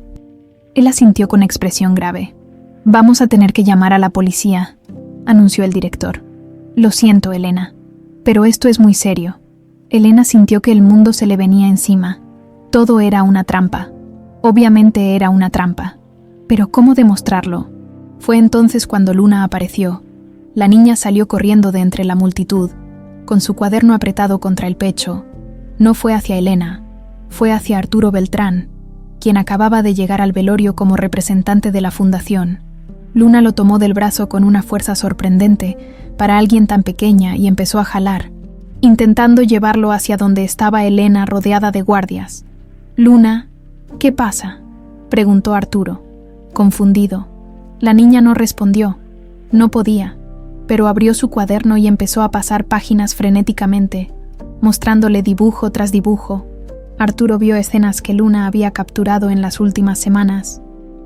Él asintió con expresión grave. Vamos a tener que llamar a la policía, anunció el director. Lo siento, Elena, pero esto es muy serio. Elena sintió que el mundo se le venía encima. Todo era una trampa. Obviamente era una trampa. Pero ¿cómo demostrarlo? Fue entonces cuando Luna apareció. La niña salió corriendo de entre la multitud, con su cuaderno apretado contra el pecho. No fue hacia Elena, fue hacia Arturo Beltrán, quien acababa de llegar al velorio como representante de la fundación. Luna lo tomó del brazo con una fuerza sorprendente para alguien tan pequeña y empezó a jalar, intentando llevarlo hacia donde estaba Elena rodeada de guardias. «Luna, ¿qué pasa?», preguntó Arturo, confundido. La niña no respondió, no podía, pero abrió su cuaderno y empezó a pasar páginas frenéticamente, mostrándole dibujo tras dibujo. Arturo vio escenas que Luna había capturado en las últimas semanas.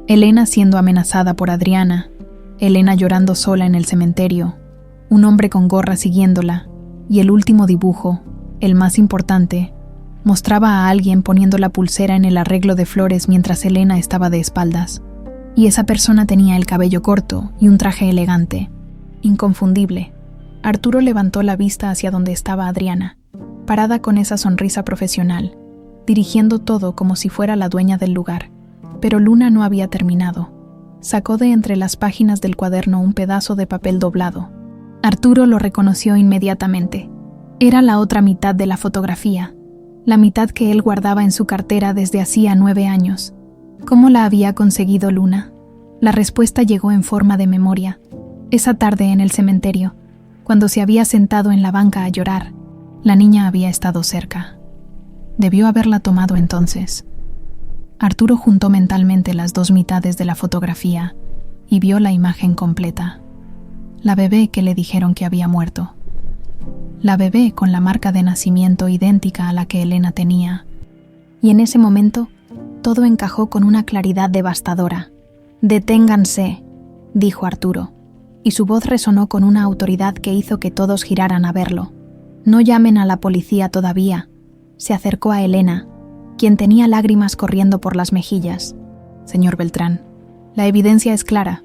Elena siendo amenazada por Adriana, Elena llorando sola en el cementerio, un hombre con gorra siguiéndola, y el último dibujo, el más importante, mostraba a alguien poniendo la pulsera en el arreglo de flores mientras Elena estaba de espaldas. Y esa persona tenía el cabello corto y un traje elegante, inconfundible. Arturo levantó la vista hacia donde estaba Adriana, parada con esa sonrisa profesional, dirigiendo todo como si fuera la dueña del lugar. Pero Luna no había terminado. Sacó de entre las páginas del cuaderno un pedazo de papel doblado. Arturo lo reconoció inmediatamente. Era la otra mitad de la fotografía, la mitad que él guardaba en su cartera desde hacía 9 años. ¿Cómo la había conseguido Luna? La respuesta llegó en forma de memoria. Esa tarde en el cementerio, cuando se había sentado en la banca a llorar, la niña había estado cerca. Debió haberla tomado entonces. Arturo juntó mentalmente las dos mitades de la fotografía y vio la imagen completa. La bebé que le dijeron que había muerto. La bebé con la marca de nacimiento idéntica a la que Elena tenía. Y en ese momento, todo encajó con una claridad devastadora. «Deténganse», dijo Arturo, y su voz resonó con una autoridad que hizo que todos giraran a verlo. «No llamen a la policía todavía». Se acercó a Elena, quien tenía lágrimas corriendo por las mejillas. «Señor Beltrán, la evidencia es clara»,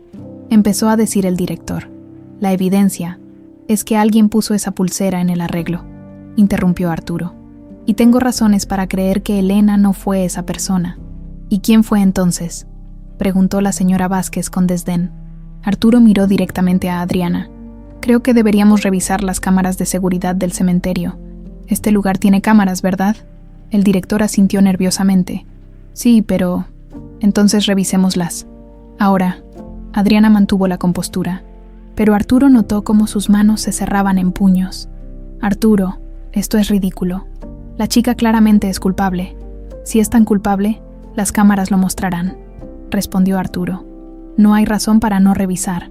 empezó a decir el director. «La evidencia es que alguien puso esa pulsera en el arreglo», interrumpió Arturo. «Y tengo razones para creer que Elena no fue esa persona». «¿Y quién fue entonces?», preguntó la señora Vázquez con desdén. Arturo miró directamente a Adriana. «Creo que deberíamos revisar las cámaras de seguridad del cementerio. Este lugar tiene cámaras, ¿verdad?». El director asintió nerviosamente. «Sí, pero... entonces revisémoslas». Ahora, Adriana mantuvo la compostura, pero Arturo notó cómo sus manos se cerraban en puños. «Arturo, esto es ridículo. La chica claramente es culpable. Si es tan culpable, las cámaras lo mostrarán», respondió Arturo. «No hay razón para no revisar».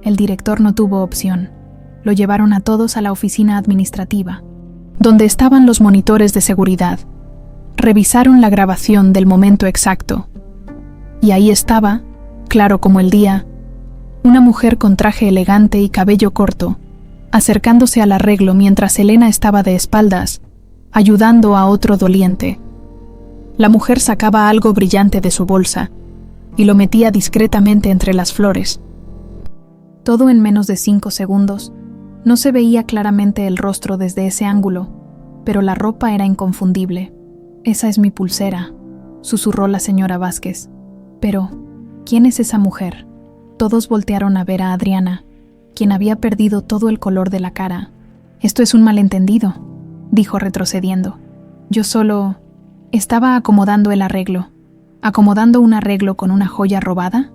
El director no tuvo opción. Lo llevaron a todos a la oficina administrativa, donde estaban los monitores de seguridad. Revisaron la grabación del momento exacto. Y ahí estaba, claro como el día, una mujer con traje elegante y cabello corto, acercándose al arreglo mientras Elena estaba de espaldas, ayudando a otro doliente. La mujer sacaba algo brillante de su bolsa y lo metía discretamente entre las flores. Todo en menos de 5 segundos. No se veía claramente el rostro desde ese ángulo, pero la ropa era inconfundible. «Esa es mi pulsera», susurró la señora Vázquez. «Pero, ¿quién es esa mujer?». Todos voltearon a ver a Adriana, quien había perdido todo el color de la cara. «Esto es un malentendido», dijo retrocediendo. «Yo solo... estaba acomodando el arreglo». «¿Acomodando un arreglo con una joya robada?»,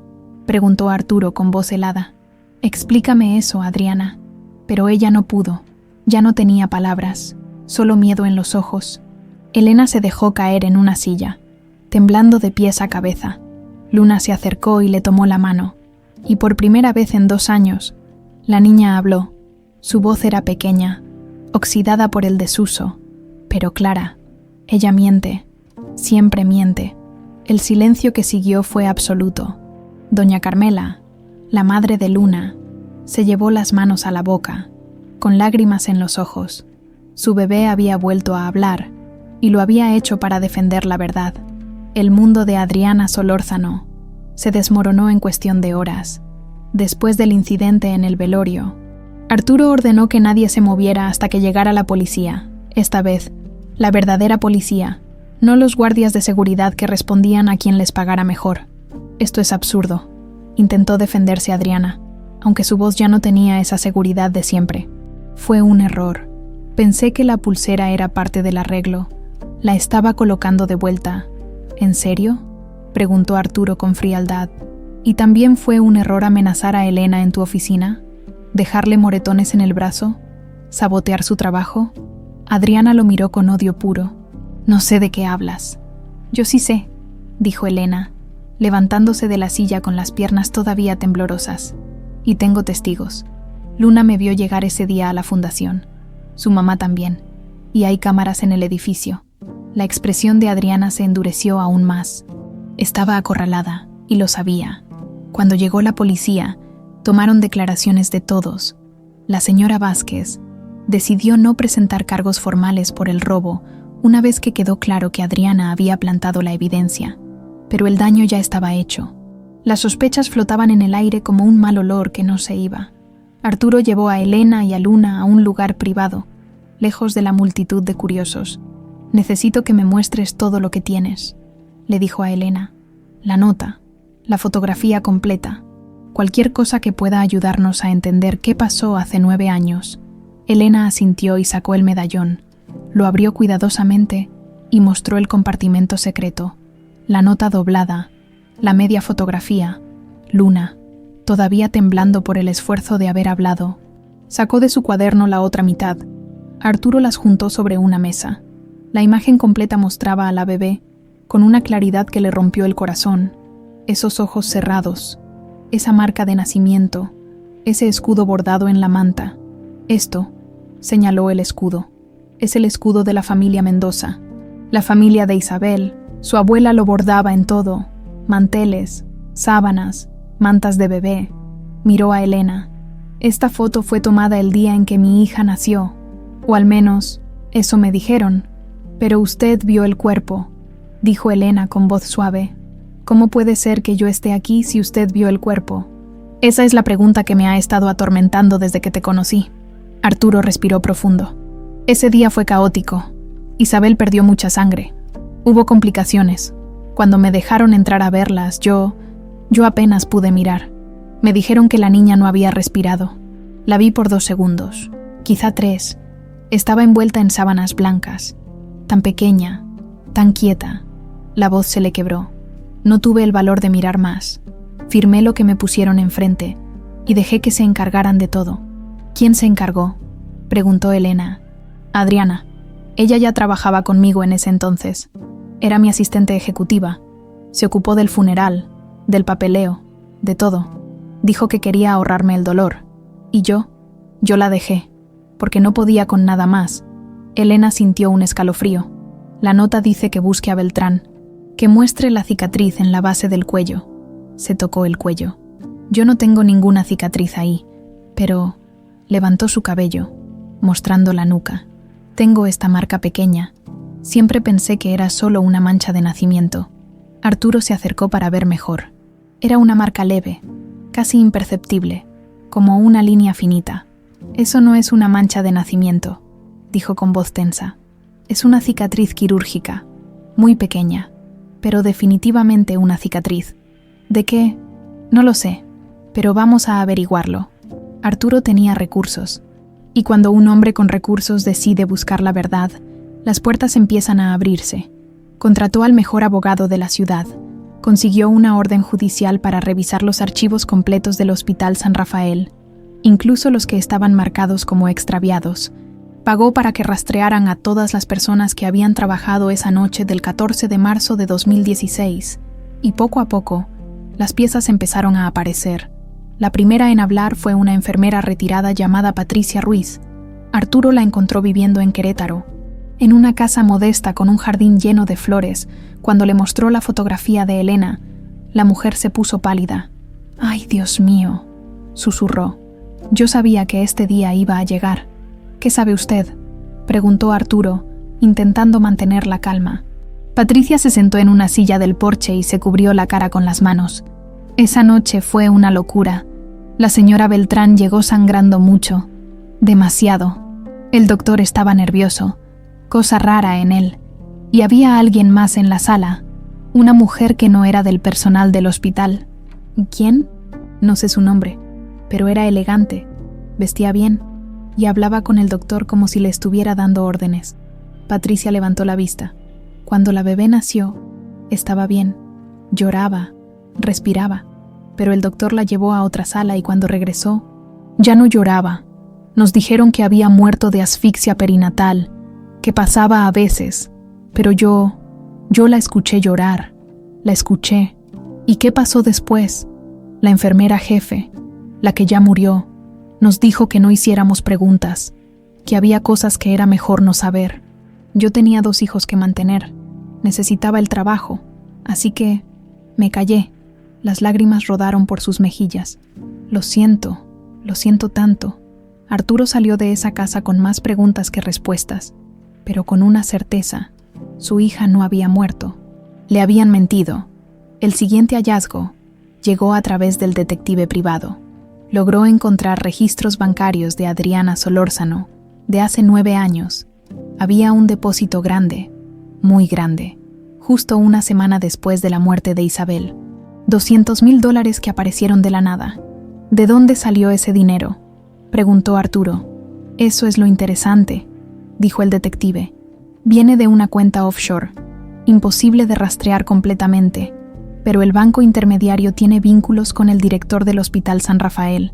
preguntó Arturo con voz helada. «Explícame eso, Adriana». Pero ella no pudo. Ya no tenía palabras, solo miedo en los ojos. Elena se dejó caer en una silla, temblando de pies a cabeza. Luna se acercó y le tomó la mano, y por primera vez en 2 años, la niña habló. Su voz era pequeña, oxidada por el desuso, pero clara. Ella miente, siempre miente. El silencio que siguió fue absoluto. Doña Carmela, la madre de Luna, se llevó las manos a la boca, con lágrimas en los ojos. Su bebé había vuelto a hablar, y lo había hecho para defender la verdad. El mundo de Adriana Solórzano se desmoronó en cuestión de horas. Después del incidente en el velorio, Arturo ordenó que nadie se moviera hasta que llegara la policía. Esta vez, la verdadera policía, no los guardias de seguridad que respondían a quien les pagara mejor. Esto es absurdo, intentó defenderse Adriana, aunque su voz ya no tenía esa seguridad de siempre. Fue un error. Pensé que la pulsera era parte del arreglo. La estaba colocando de vuelta. ¿En serio?, preguntó Arturo con frialdad. ¿Y también fue un error amenazar a Elena en tu oficina? ¿Dejarle moretones en el brazo? ¿Sabotear su trabajo? Adriana lo miró con odio puro. No sé de qué hablas. Yo sí sé, dijo Elena, levantándose de la silla con las piernas todavía temblorosas. Y tengo testigos. Luna me vio llegar ese día a la fundación. Su mamá también. Y hay cámaras en el edificio. La expresión de Adriana se endureció aún más. Estaba acorralada, y lo sabía. Cuando llegó la policía, tomaron declaraciones de todos. La señora Vázquez decidió no presentar cargos formales por el robo una vez que quedó claro que Adriana había plantado la evidencia. Pero el daño ya estaba hecho. Las sospechas flotaban en el aire como un mal olor que no se iba. Arturo llevó a Elena y a Luna a un lugar privado, lejos de la multitud de curiosos. «Necesito que me muestres todo lo que tienes», le dijo a Elena. «La nota, la fotografía completa, cualquier cosa que pueda ayudarnos a entender qué pasó hace 9 años». Elena asintió y sacó el medallón. Lo abrió cuidadosamente y mostró el compartimento secreto, la nota doblada, la media fotografía. Luna, todavía temblando por el esfuerzo de haber hablado, sacó de su cuaderno la otra mitad. Arturo las juntó sobre una mesa. La imagen completa mostraba a la bebé, con una claridad que le rompió el corazón, esos ojos cerrados, esa marca de nacimiento, ese escudo bordado en la manta. Esto, señaló el escudo, es el escudo de la familia Mendoza. La familia de Isabel, su abuela lo bordaba en todo, manteles, sábanas, mantas de bebé. Miró a Elena. Esta foto fue tomada el día en que mi hija nació, o al menos, eso me dijeron. Pero usted vio el cuerpo, dijo Elena con voz suave. ¿Cómo puede ser que yo esté aquí si usted vio el cuerpo? Esa es la pregunta que me ha estado atormentando desde que te conocí. Arturo respiró profundo. Ese día fue caótico. Isabel perdió mucha sangre. Hubo complicaciones. Cuando me dejaron entrar a verlas, yo apenas pude mirar. Me dijeron que la niña no había respirado. La vi por 2 segundos, quizá 3. Estaba envuelta en sábanas blancas. Tan pequeña, tan quieta. La voz se le quebró. No tuve el valor de mirar más. Firmé lo que me pusieron enfrente y dejé que se encargaran de todo. ¿Quién se encargó?, preguntó Elena. Adriana. Ella ya trabajaba conmigo en ese entonces. Era mi asistente ejecutiva. Se ocupó del funeral, del papeleo, de todo. Dijo que quería ahorrarme el dolor. Y yo la dejé, porque no podía con nada más. Elena sintió un escalofrío. La nota dice que busque a Beltrán, que muestre la cicatriz en la base del cuello. Se tocó el cuello. Yo no tengo ninguna cicatriz ahí, pero levantó su cabello, mostrando la nuca. Tengo esta marca pequeña. Siempre pensé que era solo una mancha de nacimiento. Arturo se acercó para ver mejor. Era una marca leve, casi imperceptible, como una línea finita. Eso no es una mancha de nacimiento, dijo con voz tensa. Es una cicatriz quirúrgica, muy pequeña, pero definitivamente una cicatriz. ¿De qué? No lo sé, pero vamos a averiguarlo. Arturo tenía recursos, y cuando un hombre con recursos decide buscar la verdad, las puertas empiezan a abrirse. Contrató al mejor abogado de la ciudad. Consiguió una orden judicial para revisar los archivos completos del Hospital San Rafael, incluso los que estaban marcados como extraviados. Pagó para que rastrearan a todas las personas que habían trabajado esa noche del 14 de marzo de 2016, y poco a poco, las piezas empezaron a aparecer. La primera en hablar fue una enfermera retirada llamada Patricia Ruiz. Arturo la encontró viviendo en Querétaro. en una casa modesta con un jardín lleno de flores. Cuando le mostró la fotografía de Elena, la mujer se puso pálida. «Ay, Dios mío», susurró. «Yo sabía que este día iba a llegar». «¿Qué sabe usted?», preguntó Arturo, intentando mantener la calma. Patricia se sentó en una silla del porche y se cubrió la cara con las manos. Esa noche fue una locura. La señora Beltrán llegó sangrando mucho, demasiado. El doctor estaba nervioso, cosa rara en él, y había alguien más en la sala, una mujer que no era del personal del hospital. ¿Quién? No sé su nombre, pero era elegante, vestía bien y hablaba con el doctor como si le estuviera dando órdenes. Patricia levantó la vista. Cuando la bebé nació, estaba bien, lloraba, respiraba, pero el doctor la llevó a otra sala y cuando regresó, ya no lloraba. Nos dijeron que había muerto de asfixia perinatal, que pasaba a veces, pero yo la escuché llorar, la escuché. ¿Y qué pasó después? La enfermera jefe, la que ya murió, nos dijo que no hiciéramos preguntas, que había cosas que era mejor no saber. Yo tenía 2 hijos que mantener, necesitaba el trabajo, así que me callé. Las lágrimas rodaron por sus mejillas. Lo siento tanto. Arturo salió de esa casa con más preguntas que respuestas, pero con una certeza: su hija no había muerto. Le habían mentido. El siguiente hallazgo llegó a través del detective privado. Logró encontrar registros bancarios de Adriana Solórzano de hace 9 años. Había un depósito grande, muy grande, justo una semana después de la muerte de Isabel. $200,000 que aparecieron de la nada. ¿De dónde salió ese dinero?, preguntó Arturo. Eso es lo interesante, dijo el detective. Viene de una cuenta offshore, imposible de rastrear completamente, pero el banco intermediario tiene vínculos con el director del Hospital San Rafael.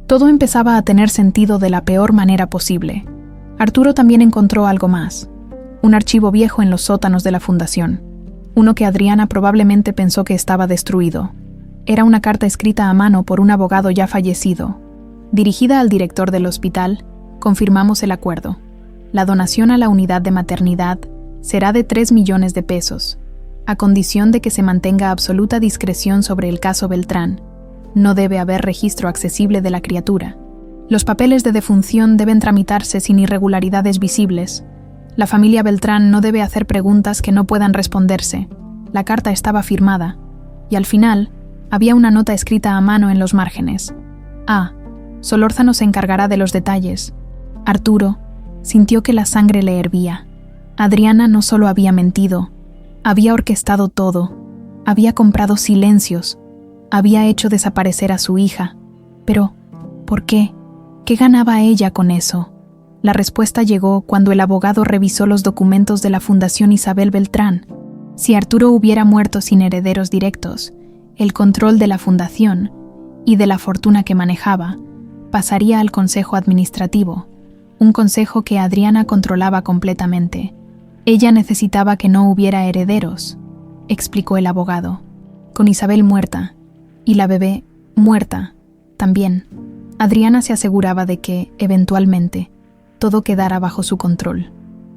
Todo empezaba a tener sentido de la peor manera posible. Arturo también encontró algo más, un archivo viejo en los sótanos de la fundación, uno que Adriana probablemente pensó que estaba destruido. Era una carta escrita a mano por un abogado ya fallecido. Dirigida al director del hospital, confirmamos el acuerdo. La donación a la unidad de maternidad será de 3 millones de pesos, a condición de que se mantenga absoluta discreción sobre el caso Beltrán. No debe haber registro accesible de la criatura. Los papeles de defunción deben tramitarse sin irregularidades visibles. La familia Beltrán no debe hacer preguntas que no puedan responderse. La carta estaba firmada, y al final había una nota escrita a mano en los márgenes. Solórzano se encargará de los detalles. Arturo sintió que la sangre le hervía. Adriana no solo había mentido, había orquestado todo, había comprado silencios, había hecho desaparecer a su hija. Pero, ¿por qué? ¿Qué ganaba ella con eso? La respuesta llegó cuando el abogado revisó los documentos de la Fundación Isabel Beltrán. Si Arturo hubiera muerto sin herederos directos, el control de la fundación y de la fortuna que manejaba pasaría al Consejo Administrativo, un consejo que Adriana controlaba completamente. Ella necesitaba que no hubiera herederos, explicó el abogado. Con Isabel muerta, y la bebé muerta también, Adriana se aseguraba de que, eventualmente, todo quedara bajo su control.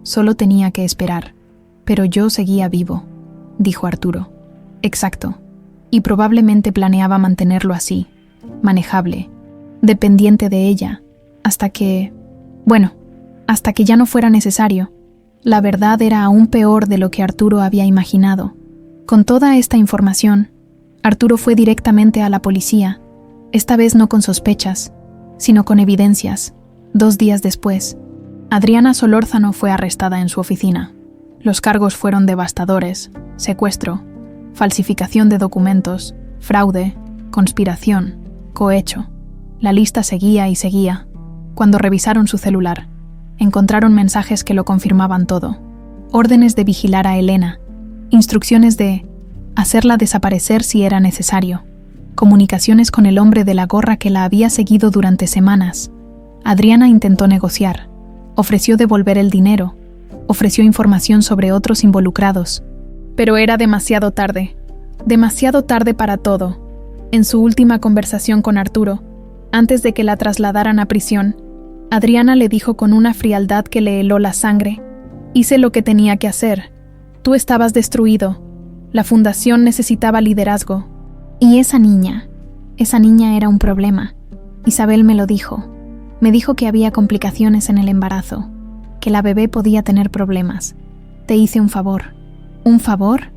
Solo tenía que esperar. Pero yo seguía vivo, dijo Arturo. Exacto. Y probablemente planeaba mantenerlo así, manejable, dependiente de ella, hasta que ya no fuera necesario. La verdad era aún peor de lo que Arturo había imaginado. Con toda esta información, Arturo fue directamente a la policía, esta vez no con sospechas, sino con evidencias. 2 días después, Adriana Solórzano fue arrestada en su oficina. Los cargos fueron devastadores: secuestro, falsificación de documentos, fraude, conspiración, cohecho. La lista seguía y seguía. Cuando revisaron su celular, encontraron mensajes que lo confirmaban todo. Órdenes de vigilar a Elena, instrucciones de hacerla desaparecer si era necesario, comunicaciones con el hombre de la gorra que la había seguido durante semanas. Adriana intentó negociar, ofreció devolver el dinero, ofreció información sobre otros involucrados, pero era demasiado tarde para todo. En su última conversación con Arturo, antes de que la trasladaran a prisión, Adriana le dijo con una frialdad que le heló la sangre: Hice lo que tenía que hacer. Tú estabas destruido. La fundación necesitaba liderazgo. Y esa niña era un problema. Isabel me lo dijo. Me dijo que había complicaciones en el embarazo, que la bebé podía tener problemas. Te hice un favor. ¿Un favor?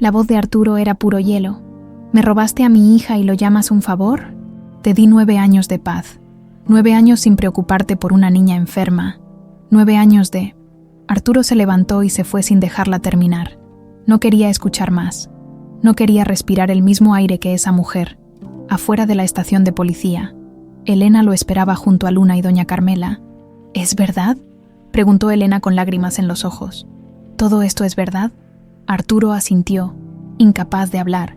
La voz de Arturo era puro hielo. ¿Me robaste a mi hija y lo llamas un favor? Te di 9 años de paz. 9 años sin preocuparte por una niña enferma. 9 años de... Arturo se levantó y se fue sin dejarla terminar. No quería escuchar más. No quería respirar el mismo aire que esa mujer. Afuera de la estación de policía, Elena lo esperaba junto a Luna y doña Carmela. ¿Es verdad?, preguntó Elena con lágrimas en los ojos. ¿Todo esto es verdad? Arturo asintió, incapaz de hablar.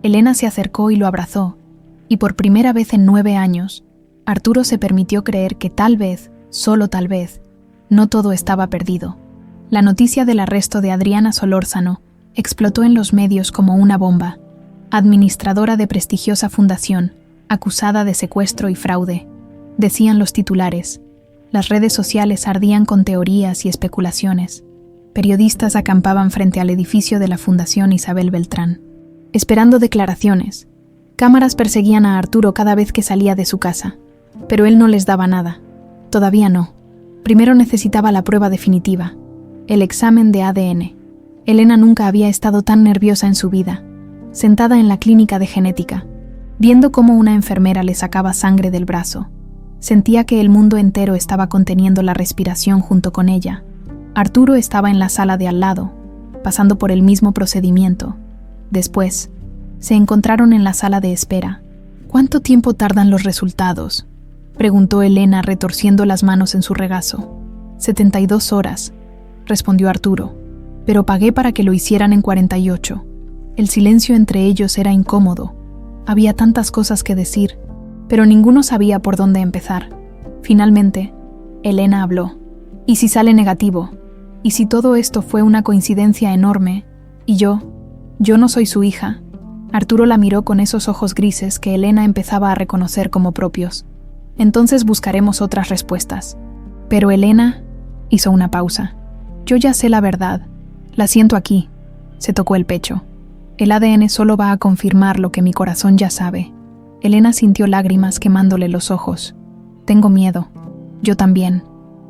Elena se acercó y lo abrazó, y por primera vez en 9 años, Arturo se permitió creer que tal vez, solo tal vez, no todo estaba perdido. La noticia del arresto de Adriana Solórzano explotó en los medios como una bomba. Administradora de prestigiosa fundación, acusada de secuestro y fraude, decían los titulares. Las redes sociales ardían con teorías y especulaciones. Periodistas acampaban frente al edificio de la Fundación Isabel Beltrán, esperando declaraciones. Cámaras perseguían a Arturo cada vez que salía de su casa, pero él no les daba nada. Todavía no. Primero necesitaba la prueba definitiva, el examen de ADN. Elena nunca había estado tan nerviosa en su vida, sentada en la clínica de genética, viendo cómo una enfermera le sacaba sangre del brazo. Sentía que el mundo entero estaba conteniendo la respiración junto con ella. Arturo estaba en la sala de al lado, pasando por el mismo procedimiento. Después, se encontraron en la sala de espera. ¿Cuánto tiempo tardan los resultados?, preguntó Elena retorciendo las manos en su regazo. 72 horas, respondió Arturo, pero pagué para que lo hicieran en 48. El silencio entre ellos era incómodo. Había tantas cosas que decir, pero ninguno sabía por dónde empezar. Finalmente, Elena habló. ¿Y si sale negativo? ¿Y si todo esto fue una coincidencia enorme? ¿Y yo no soy su hija? Arturo la miró con esos ojos grises que Elena empezaba a reconocer como propios. Entonces buscaremos otras respuestas. Pero Elena hizo una pausa. Yo ya sé la verdad. La siento aquí. Se tocó el pecho. El ADN solo va a confirmar lo que mi corazón ya sabe. Elena sintió lágrimas quemándole los ojos. Tengo miedo. Yo también.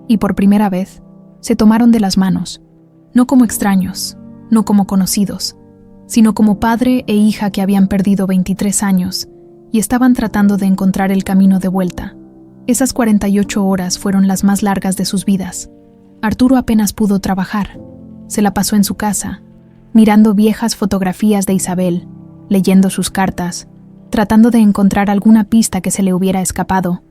Y por primera vez, se tomaron de las manos. No como extraños, no como conocidos, sino como padre e hija que habían perdido 23 años y estaban tratando de encontrar el camino de vuelta. Esas 48 horas fueron las más largas de sus vidas. Arturo apenas pudo trabajar. Se la pasó en su casa, mirando viejas fotografías de Isabel, leyendo sus cartas, tratando de encontrar alguna pista que se le hubiera escapado.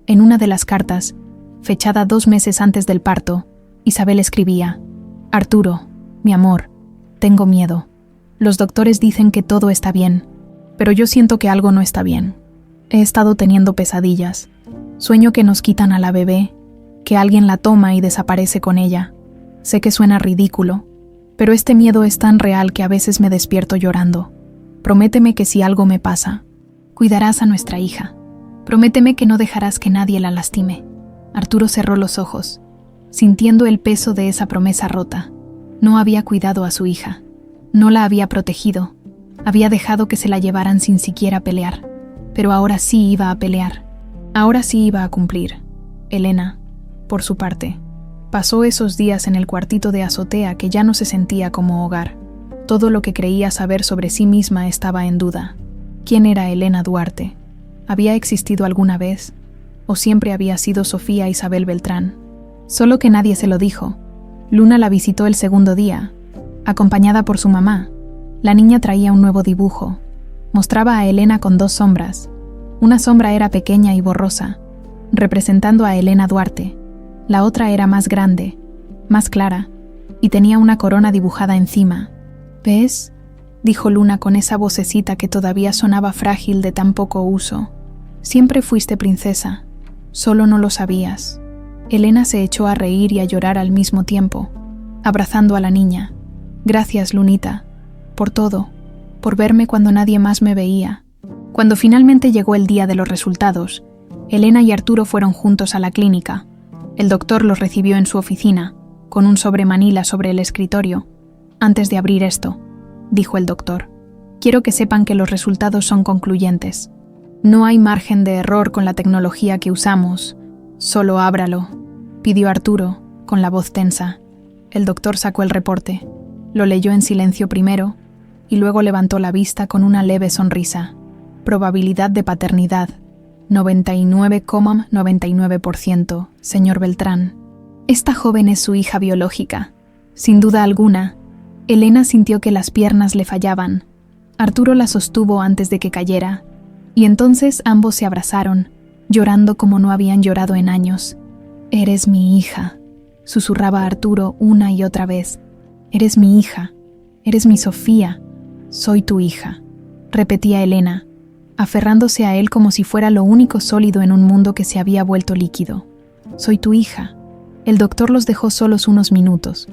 En una de las cartas, fechada 2 meses antes del parto, Isabel escribía: Arturo, mi amor, tengo miedo. Los doctores dicen que todo está bien, pero yo siento que algo no está bien. He estado teniendo pesadillas. Sueño que nos quitan a la bebé, que alguien la toma y desaparece con ella. Sé que suena ridículo, pero este miedo es tan real que a veces me despierto llorando. Prométeme que si algo me pasa, cuidarás a nuestra hija. Prométeme que no dejarás que nadie la lastime. Arturo cerró los ojos, sintiendo el peso de esa promesa rota. No había cuidado a su hija. No la había protegido. Había dejado que se la llevaran sin siquiera pelear. Pero ahora sí iba a pelear. Ahora sí iba a cumplir. Elena, por su parte, pasó esos días en el cuartito de azotea que ya no se sentía como hogar. Todo lo que creía saber sobre sí misma estaba en duda. ¿Quién era Elena Duarte? ¿Había existido alguna vez? ¿O siempre había sido Sofía Isabel Beltrán? Solo que nadie se lo dijo. Luna la visitó el segundo día, acompañada por su mamá. La niña traía un nuevo dibujo. Mostraba a Elena con 2 sombras. Una sombra era pequeña y borrosa, representando a Elena Duarte. La otra era más grande, más clara, y tenía una corona dibujada encima. ¿Ves?, dijo Luna con esa vocecita que todavía sonaba frágil de tan poco uso. Siempre fuiste princesa, solo no lo sabías. Elena se echó a reír y a llorar al mismo tiempo, abrazando a la niña. Gracias, Lunita, por todo, por verme cuando nadie más me veía. Cuando finalmente llegó el día de los resultados, Elena y Arturo fueron juntos a la clínica. El doctor los recibió en su oficina, con un sobremanila sobre el escritorio. «Antes de abrir esto», dijo el doctor, «quiero que sepan que los resultados son concluyentes. No hay margen de error con la tecnología que usamos. Solo ábralo», pidió Arturo, con la voz tensa. El doctor sacó el reporte, lo leyó en silencio primero y luego levantó la vista con una leve sonrisa. «Probabilidad de paternidad, 99,99%, señor Beltrán. Esta joven es su hija biológica. Sin duda alguna». Elena sintió que las piernas le fallaban. Arturo la sostuvo antes de que cayera, y entonces ambos se abrazaron, llorando como no habían llorado en años. «Eres mi hija», susurraba Arturo una y otra vez. «Eres mi hija, eres mi Sofía, soy tu hija», repetía Elena, aferrándose a él como si fuera lo único sólido en un mundo que se había vuelto líquido. «Soy tu hija». El doctor los dejó solos unos minutos,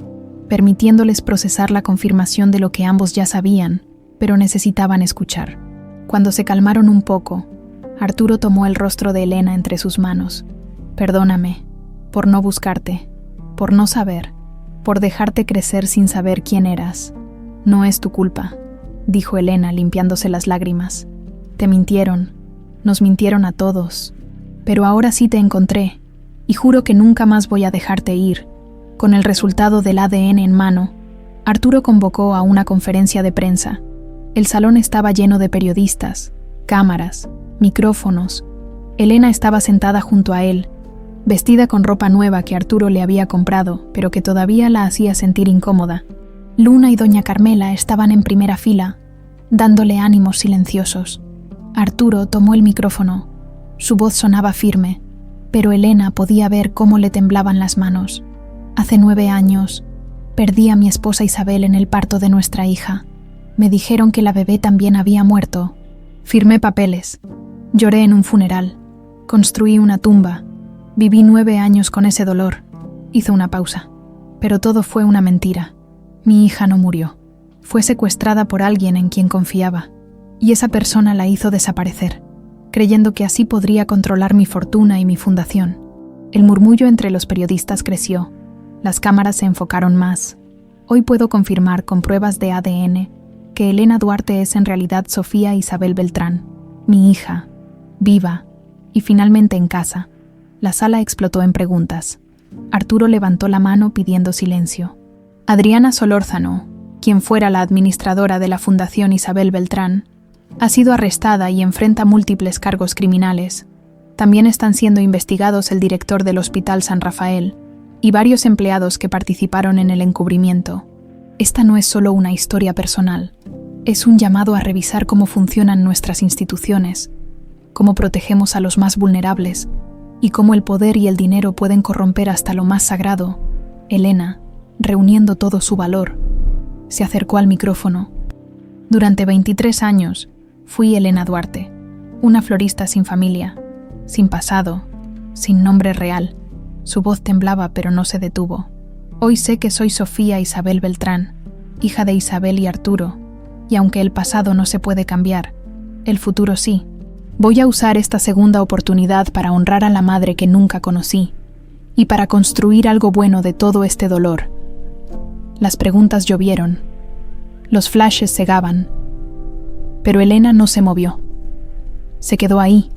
permitiéndoles procesar la confirmación de lo que ambos ya sabían, pero necesitaban escuchar. Cuando se calmaron un poco, Arturo tomó el rostro de Elena entre sus manos. «Perdóname, por no buscarte, por no saber, por dejarte crecer sin saber quién eras. No es tu culpa», dijo Elena limpiándose las lágrimas. «Te mintieron, nos mintieron a todos, pero ahora sí te encontré, y juro que nunca más voy a dejarte ir». Con el resultado del ADN en mano, Arturo convocó a una conferencia de prensa. El salón estaba lleno de periodistas, cámaras, micrófonos. Elena estaba sentada junto a él, vestida con ropa nueva que Arturo le había comprado, pero que todavía la hacía sentir incómoda. Luna y doña Carmela estaban en primera fila, dándole ánimos silenciosos. Arturo tomó el micrófono. Su voz sonaba firme, pero Elena podía ver cómo le temblaban las manos. «Hace 9 años, perdí a mi esposa Isabel en el parto de nuestra hija. Me dijeron que la bebé también había muerto. Firmé papeles. Lloré en un funeral. Construí una tumba. Viví 9 años con ese dolor». Hizo una pausa. «Pero todo fue una mentira. Mi hija no murió. Fue secuestrada por alguien en quien confiaba. Y esa persona la hizo desaparecer, creyendo que así podría controlar mi fortuna y mi fundación». El murmullo entre los periodistas creció. Las cámaras se enfocaron más. «Hoy puedo confirmar con pruebas de ADN que Elena Duarte es en realidad Sofía Isabel Beltrán, mi hija, viva, y finalmente en casa». La sala explotó en preguntas. Arturo levantó la mano pidiendo silencio. Adriana Solórzano, quien fuera la administradora de la Fundación Isabel Beltrán, ha sido arrestada y enfrenta múltiples cargos criminales. También están siendo investigados el director del Hospital San Rafael y varios empleados que participaron en el encubrimiento. Esta no es solo una historia personal, es un llamado a revisar cómo funcionan nuestras instituciones, cómo protegemos a los más vulnerables y cómo el poder y el dinero pueden corromper hasta lo más sagrado. Elena, reuniendo todo su valor, se acercó al micrófono. «Durante 23 años fui Elena Duarte, una florista sin familia, sin pasado, sin nombre real». Su voz temblaba, pero no se detuvo. «Hoy sé que soy Sofía Isabel Beltrán, hija de Isabel y Arturo, y aunque el pasado no se puede cambiar, el futuro sí. Voy a usar esta segunda oportunidad para honrar a la madre que nunca conocí, y para construir algo bueno de todo este dolor». Las preguntas llovieron. Los flashes cegaban. Pero Elena no se movió. Se quedó ahí,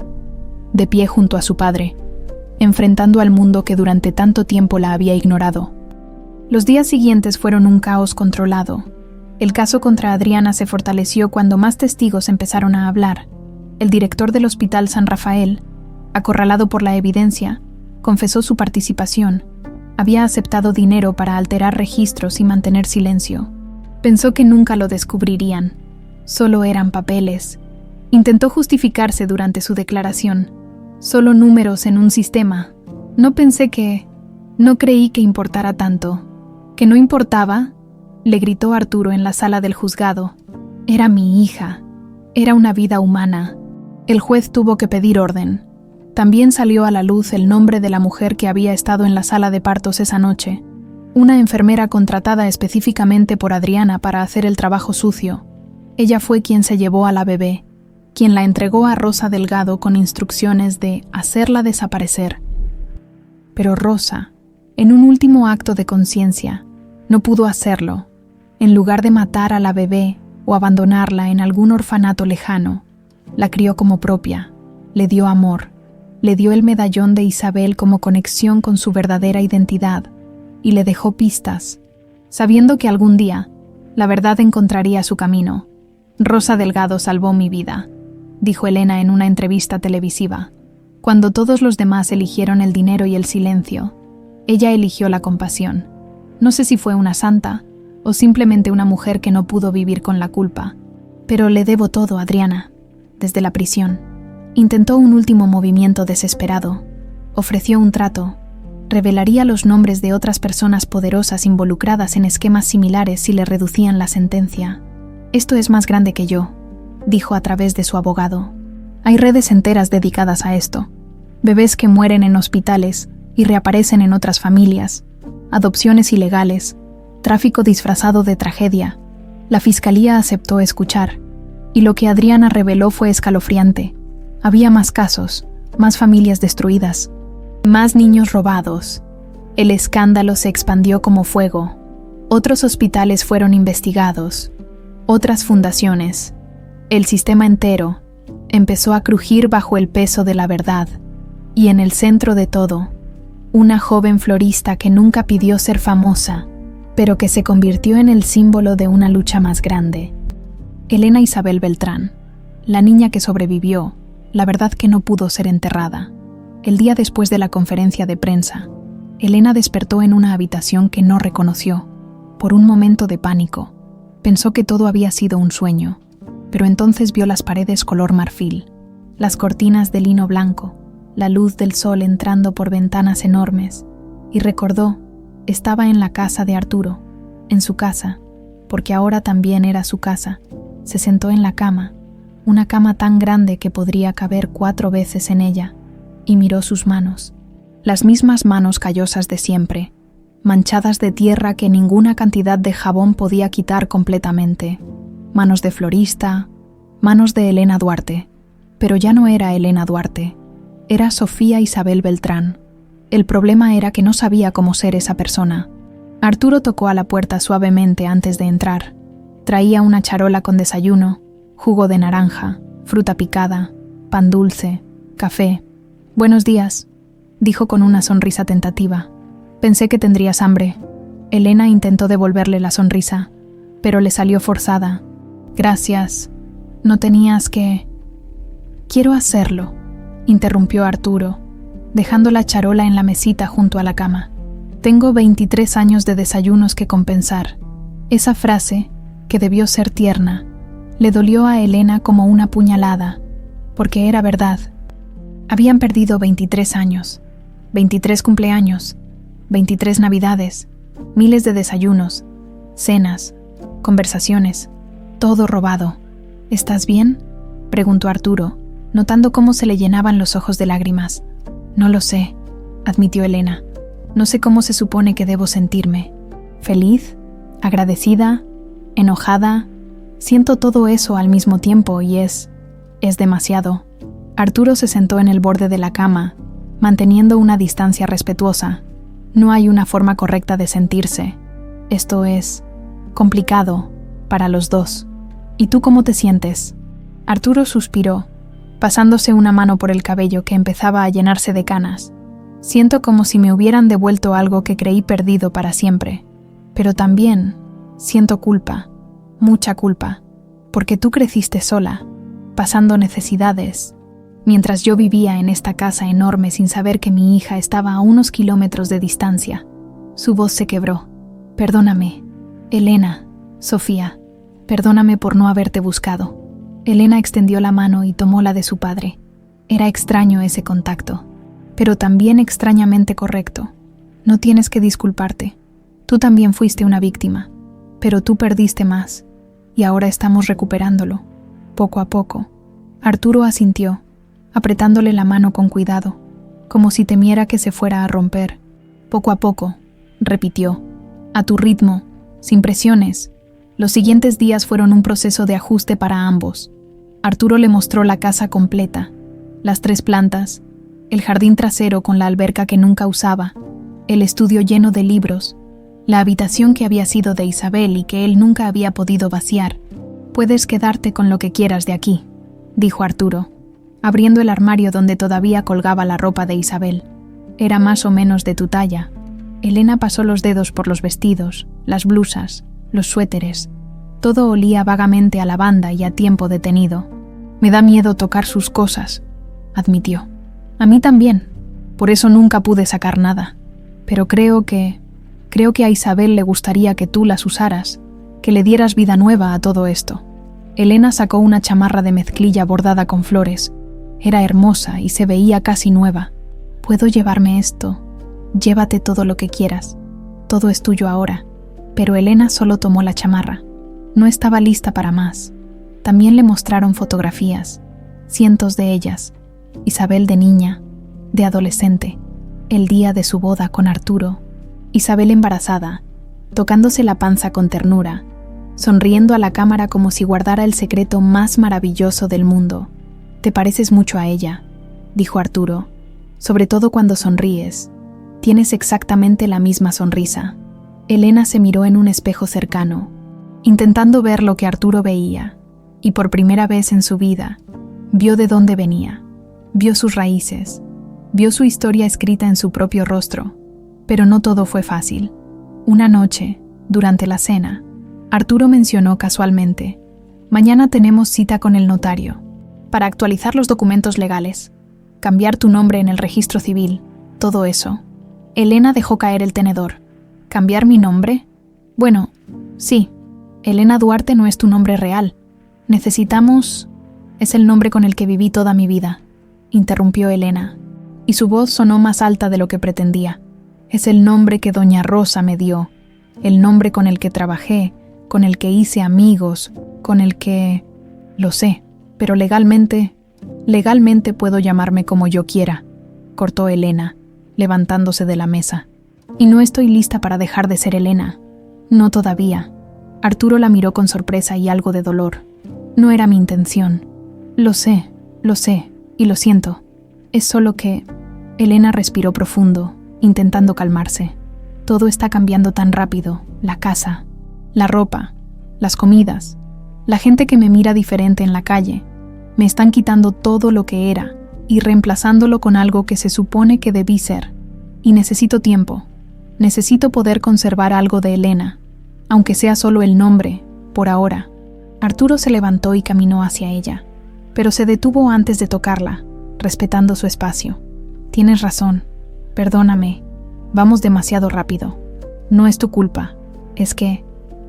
de pie junto a su padre, enfrentando al mundo que durante tanto tiempo la había ignorado. Los días siguientes fueron un caos controlado. El caso contra Adriana se fortaleció cuando más testigos empezaron a hablar. El director del Hospital San Rafael, acorralado por la evidencia, confesó su participación. Había aceptado dinero para alterar registros y mantener silencio. Pensó que nunca lo descubrirían. Solo eran papeles. Intentó justificarse durante su declaración. «Solo números en un sistema. No creí que importara tanto». «¿Que no importaba?», le gritó Arturo en la sala del juzgado. «Era mi hija. Era una vida humana». El juez tuvo que pedir orden. También salió a la luz el nombre de la mujer que había estado en la sala de partos esa noche. Una enfermera contratada específicamente por Adriana para hacer el trabajo sucio. Ella fue quien se llevó a la bebé, quien la entregó a Rosa Delgado con instrucciones de hacerla desaparecer. Pero Rosa, En un último acto de conciencia, no pudo hacerlo. En lugar de matar a la bebé o abandonarla en algún orfanato lejano, la crió como propia, le dio amor, le dio el medallón de Isabel como conexión con su verdadera identidad y le dejó pistas, sabiendo que algún día la verdad encontraría su camino. Rosa Delgado salvó mi vida, dijo Elena en una entrevista televisiva. Cuando todos los demás eligieron el dinero y el silencio, ella eligió la compasión. No sé si fue una santa o simplemente una mujer que no pudo vivir con la culpa, pero le debo todo a Adriana, desde la prisión. Intentó un último movimiento desesperado, ofreció un trato, revelaría los nombres de otras personas poderosas involucradas en esquemas similares si le reducían la sentencia. Esto es más grande que yo, dijo a través de su abogado. Hay redes enteras dedicadas a esto. Bebés que mueren en hospitales y reaparecen en otras familias, adopciones ilegales, tráfico disfrazado de tragedia. La fiscalía aceptó escuchar, y lo que Adriana reveló fue escalofriante. Había más casos, más familias destruidas, más niños robados. El escándalo se expandió como fuego. Otros hospitales fueron investigados, otras fundaciones. El sistema entero empezó a crujir bajo el peso de la verdad. Y en el centro de todo, una joven florista que nunca pidió ser famosa, pero que se convirtió en el símbolo de una lucha más grande. Elena Isabel Beltrán, la niña que sobrevivió, la verdad que no pudo ser enterrada. El día después de la conferencia de prensa, Elena despertó en una habitación que no reconoció. Por un momento de pánico, pensó que todo había sido un sueño, pero entonces vio las paredes color marfil, las cortinas de lino blanco, la luz del sol entrando por ventanas enormes, y recordó, estaba en la casa de Arturo, en su casa, porque ahora también era su casa. Se sentó en la cama, una cama tan grande que podría caber 4 veces en ella, y miró sus manos, las mismas manos callosas de siempre, manchadas de tierra que ninguna cantidad de jabón podía quitar completamente. Manos de florista, manos de Elena Duarte. Pero ya no era Elena Duarte, era Sofía Isabel Beltrán. El problema era que no sabía cómo ser esa persona. Arturo tocó a la puerta suavemente antes de entrar. Traía una charola con desayuno, jugo de naranja, fruta picada, pan dulce, café. «Buenos días», dijo con una sonrisa tentativa. «Pensé que tendrías hambre». Elena intentó devolverle la sonrisa, pero le salió forzada. «Gracias. No tenías que...» «Quiero hacerlo», interrumpió Arturo, dejando la charola en la mesita junto a la cama. «Tengo 23 años de desayunos que compensar». Esa frase, que debió ser tierna, le dolió a Elena como una puñalada, porque era verdad. Habían perdido 23 años, 23 cumpleaños, 23 navidades, miles de desayunos, cenas, conversaciones, todo robado. «¿Estás bien?», preguntó Arturo, notando cómo se le llenaban los ojos de lágrimas. «No lo sé», admitió Elena. «No sé cómo se supone que debo sentirme. ¿Feliz? ¿Agradecida? ¿Enojada? Siento todo eso al mismo tiempo y es demasiado». Arturo se sentó en el borde de la cama, manteniendo una distancia respetuosa. «No hay una forma correcta de sentirse. Esto es complicado para los dos. ¿Y tú cómo te sientes?». Arturo suspiró, pasándose una mano por el cabello que empezaba a llenarse de canas. «Siento como si me hubieran devuelto algo que creí perdido para siempre. Pero también siento culpa, mucha culpa, porque tú creciste sola, pasando necesidades, mientras yo vivía en esta casa enorme sin saber que mi hija estaba a unos kilómetros de distancia». Su voz se quebró. «Perdóname, Elena, Sofía, perdóname por no haberte buscado». Elena extendió la mano y tomó la de su padre. Era extraño ese contacto, pero también extrañamente correcto. «No tienes que disculparte. Tú también fuiste una víctima, pero tú perdiste más, y ahora estamos recuperándolo, poco a poco». Arturo asintió, apretándole la mano con cuidado, como si temiera que se fuera a romper. «Poco a poco», repitió, «a tu ritmo, sin presiones». Los siguientes días fueron un proceso de ajuste para ambos. Arturo le mostró la casa completa, las 3 plantas, el jardín trasero con la alberca que nunca usaba, el estudio lleno de libros, la habitación que había sido de Isabel y que él nunca había podido vaciar. «Puedes quedarte con lo que quieras de aquí», dijo Arturo, abriendo el armario donde todavía colgaba la ropa de Isabel. Era más o menos de tu talla. Elena pasó los dedos por los vestidos, las blusas, los suéteres. Todo olía vagamente a lavanda y a tiempo detenido. «Me da miedo tocar sus cosas», admitió. «A mí también. Por eso nunca pude sacar nada. Pero creo que a Isabel le gustaría que tú las usaras, que le dieras vida nueva a todo esto». Elena sacó una chamarra de mezclilla bordada con flores. Era hermosa y se veía casi nueva. «¿Puedo llevarme esto?» «Llévate todo lo que quieras. Todo es tuyo ahora». Pero Elena solo tomó la chamarra. No estaba lista para más. También le mostraron fotografías, cientos de ellas. Isabel de niña, de adolescente, el día de su boda con Arturo. Isabel embarazada, tocándose la panza con ternura, sonriendo a la cámara como si guardara el secreto más maravilloso del mundo. «Te pareces mucho a ella», dijo Arturo, «sobre todo cuando sonríes. Tienes exactamente la misma sonrisa». Elena se miró en un espejo cercano, intentando ver lo que Arturo veía, y por primera vez en su vida, vio de dónde venía, vio sus raíces, vio su historia escrita en su propio rostro. Pero no todo fue fácil. Una noche, durante la cena, Arturo mencionó casualmente: «Mañana tenemos cita con el notario, para actualizar los documentos legales, cambiar tu nombre en el registro civil, todo eso». Elena dejó caer el tenedor. «¿Cambiar mi nombre? Bueno, sí. Elena Duarte no es tu nombre real. Necesitamos...». «Es el nombre con el que viví toda mi vida», interrumpió Elena, y su voz sonó más alta de lo que pretendía. «Es el nombre que doña Rosa me dio, el nombre con el que trabajé, con el que hice amigos, con el que... Lo sé, pero legalmente puedo llamarme como yo quiera», cortó Elena, levantándose de la mesa. «Y no estoy lista para dejar de ser Elena. No todavía». Arturo la miró con sorpresa y algo de dolor. «No era mi intención. Lo sé, y lo siento. Es solo que...». Elena respiró profundo, intentando calmarse. «Todo está cambiando tan rápido. La casa, la ropa, las comidas, la gente que me mira diferente en la calle. Me están quitando todo lo que era y reemplazándolo con algo que se supone que debí ser. Y necesito tiempo. Necesito poder conservar algo de Elena, aunque sea solo el nombre, por ahora». Arturo se levantó y caminó hacia ella, pero se detuvo antes de tocarla, respetando su espacio. «Tienes razón. Perdóname. Vamos demasiado rápido. No es tu culpa. Es que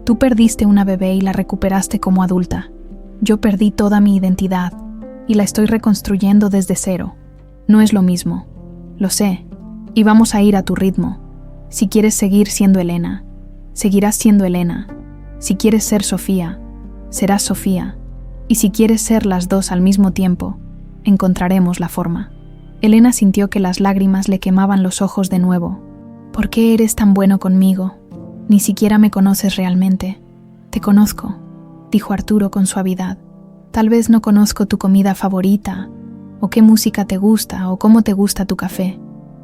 tú perdiste una bebé y la recuperaste como adulta. Yo perdí toda mi identidad y la estoy reconstruyendo desde cero. No es lo mismo. Lo sé. Y vamos a ir a tu ritmo. Si quieres seguir siendo Elena, seguirás siendo Elena. Si quieres ser Sofía, serás Sofía. Y si quieres ser las dos al mismo tiempo, encontraremos la forma». Elena sintió que las lágrimas le quemaban los ojos de nuevo. «¿Por qué eres tan bueno conmigo? Ni siquiera me conoces realmente». «Te conozco», dijo Arturo con suavidad. «Tal vez no conozco tu comida favorita, o qué música te gusta, o cómo te gusta tu café,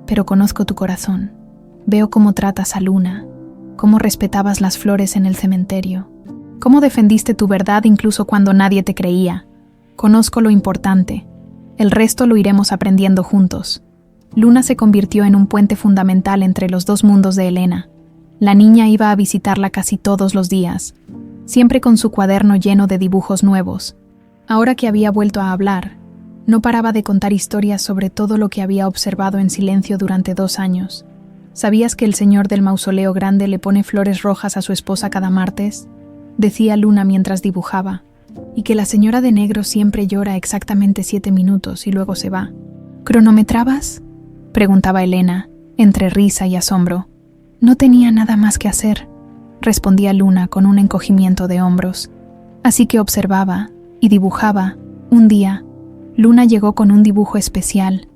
pero conozco tu corazón. Veo cómo tratas a Luna, cómo respetabas las flores en el cementerio, cómo defendiste tu verdad incluso cuando nadie te creía. Conozco lo importante. El resto lo iremos aprendiendo juntos». Luna se convirtió en un puente fundamental entre los dos mundos de Elena. La niña iba a visitarla casi todos los días, siempre con su cuaderno lleno de dibujos nuevos. Ahora que había vuelto a hablar, no paraba de contar historias sobre todo lo que había observado en silencio durante 2 años. «¿Sabías que el señor del mausoleo grande le pone flores rojas a su esposa cada martes?», decía Luna mientras dibujaba. «Y que la señora de negro siempre llora exactamente 7 minutos y luego se va». «¿Cronometrabas?», preguntaba Elena, entre risa y asombro. «No tenía nada más que hacer», respondía Luna con un encogimiento de hombros. Así que observaba y dibujaba. Un día, Luna llegó con un dibujo especial.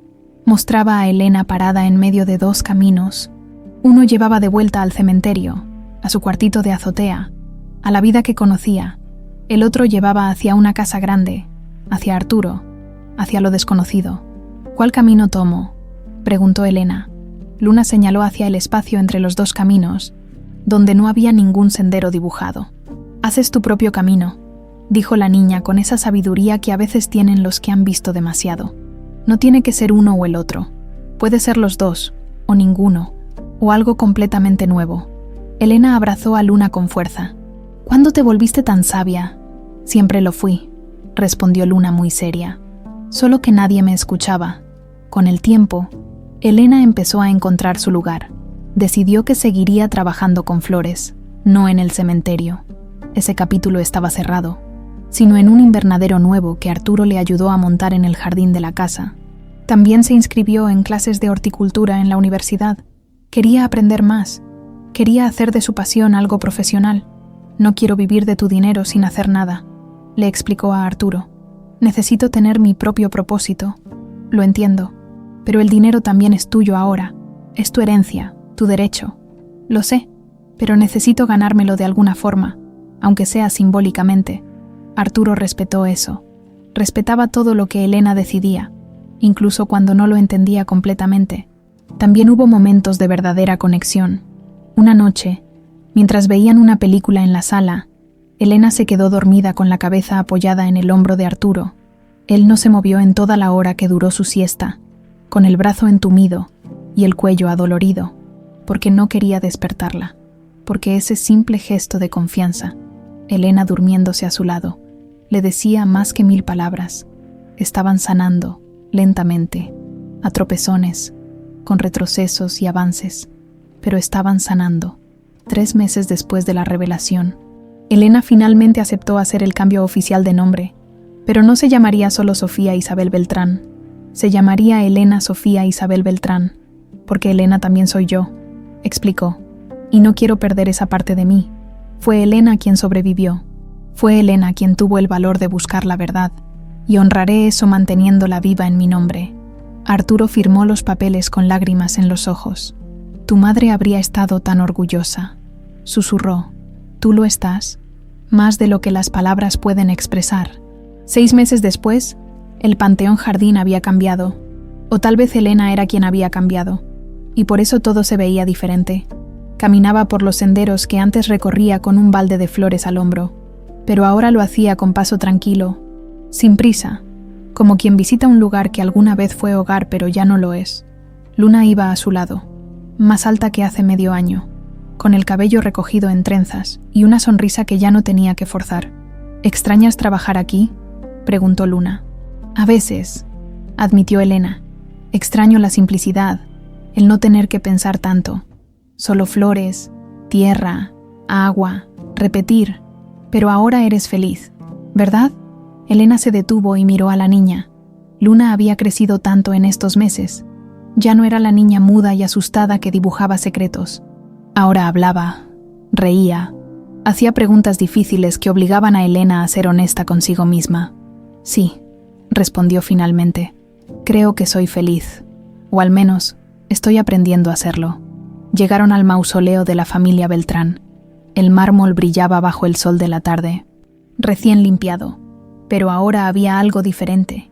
Mostraba a Elena parada en medio de 2 caminos. Uno llevaba de vuelta al cementerio, a su cuartito de azotea, a la vida que conocía. El otro llevaba hacia una casa grande, hacia Arturo, hacia lo desconocido. «¿Cuál camino tomo?», preguntó Elena. Luna señaló hacia el espacio entre los dos caminos, donde no había ningún sendero dibujado. «Haces tu propio camino», dijo la niña con esa sabiduría que a veces tienen los que han visto demasiado. «No tiene que ser uno o el otro. Puede ser los dos, o ninguno, o algo completamente nuevo». Elena abrazó a Luna con fuerza. «¿Cuándo te volviste tan sabia?» «Siempre lo fui», respondió Luna muy seria. «Solo que nadie me escuchaba». Con el tiempo, Elena empezó a encontrar su lugar. Decidió que seguiría trabajando con flores, no en el cementerio. Ese capítulo estaba cerrado, sino en un invernadero nuevo que Arturo le ayudó a montar en el jardín de la casa. También se inscribió en clases de horticultura en la universidad. Quería aprender más. Quería hacer de su pasión algo profesional. «No quiero vivir de tu dinero sin hacer nada», le explicó a Arturo. «Necesito tener mi propio propósito». «Lo entiendo, pero el dinero también es tuyo ahora. Es tu herencia, tu derecho». «Lo sé, pero necesito ganármelo de alguna forma, aunque sea simbólicamente». Arturo respetó eso. Respetaba todo lo que Elena decidía, incluso cuando no lo entendía completamente. También hubo momentos de verdadera conexión. Una noche, mientras veían una película en la sala, Elena se quedó dormida con la cabeza apoyada en el hombro de Arturo. Él no se movió en toda la hora que duró su siesta, con el brazo entumido y el cuello adolorido, porque no quería despertarla, porque ese simple gesto de confianza, Elena durmiéndose a su lado, le decía más que 1000 palabras. Estaban sanando, lentamente, a tropezones, con retrocesos y avances, pero estaban sanando. 3 meses después de la revelación, Elena finalmente aceptó hacer el cambio oficial de nombre, pero no se llamaría solo Sofía Isabel Beltrán. Se llamaría Elena Sofía Isabel Beltrán, porque Elena también soy yo, explicó, y no quiero perder esa parte de mí. Fue Elena quien sobrevivió. Fue Elena quien tuvo el valor de buscar la verdad, y honraré eso manteniéndola viva en mi nombre. Arturo firmó los papeles con lágrimas en los ojos. «Tu madre habría estado tan orgullosa», susurró. «Tú lo estás, más de lo que las palabras pueden expresar». 6 meses después, el Panteón Jardín había cambiado, o tal vez Elena era quien había cambiado, y por eso todo se veía diferente. Caminaba por los senderos que antes recorría con un balde de flores al hombro, pero ahora lo hacía con paso tranquilo, sin prisa, como quien visita un lugar que alguna vez fue hogar pero ya no lo es. Luna iba a su lado, más alta que hace medio año, con el cabello recogido en trenzas y una sonrisa que ya no tenía que forzar. «¿Extrañas trabajar aquí?», preguntó Luna. «A veces», admitió Elena. «Extraño la simplicidad, el no tener que pensar tanto. Solo flores, tierra, agua, repetir. Pero ahora eres feliz, ¿verdad?». Elena se detuvo y miró a la niña. Luna había crecido tanto en estos meses. Ya no era la niña muda y asustada que dibujaba secretos. Ahora hablaba, reía, hacía preguntas difíciles que obligaban a Elena a ser honesta consigo misma. «Sí», respondió finalmente. «Creo que soy feliz, o al menos estoy aprendiendo a serlo». Llegaron al mausoleo de la familia Beltrán. El mármol brillaba bajo el sol de la tarde, recién limpiado, pero ahora había algo diferente.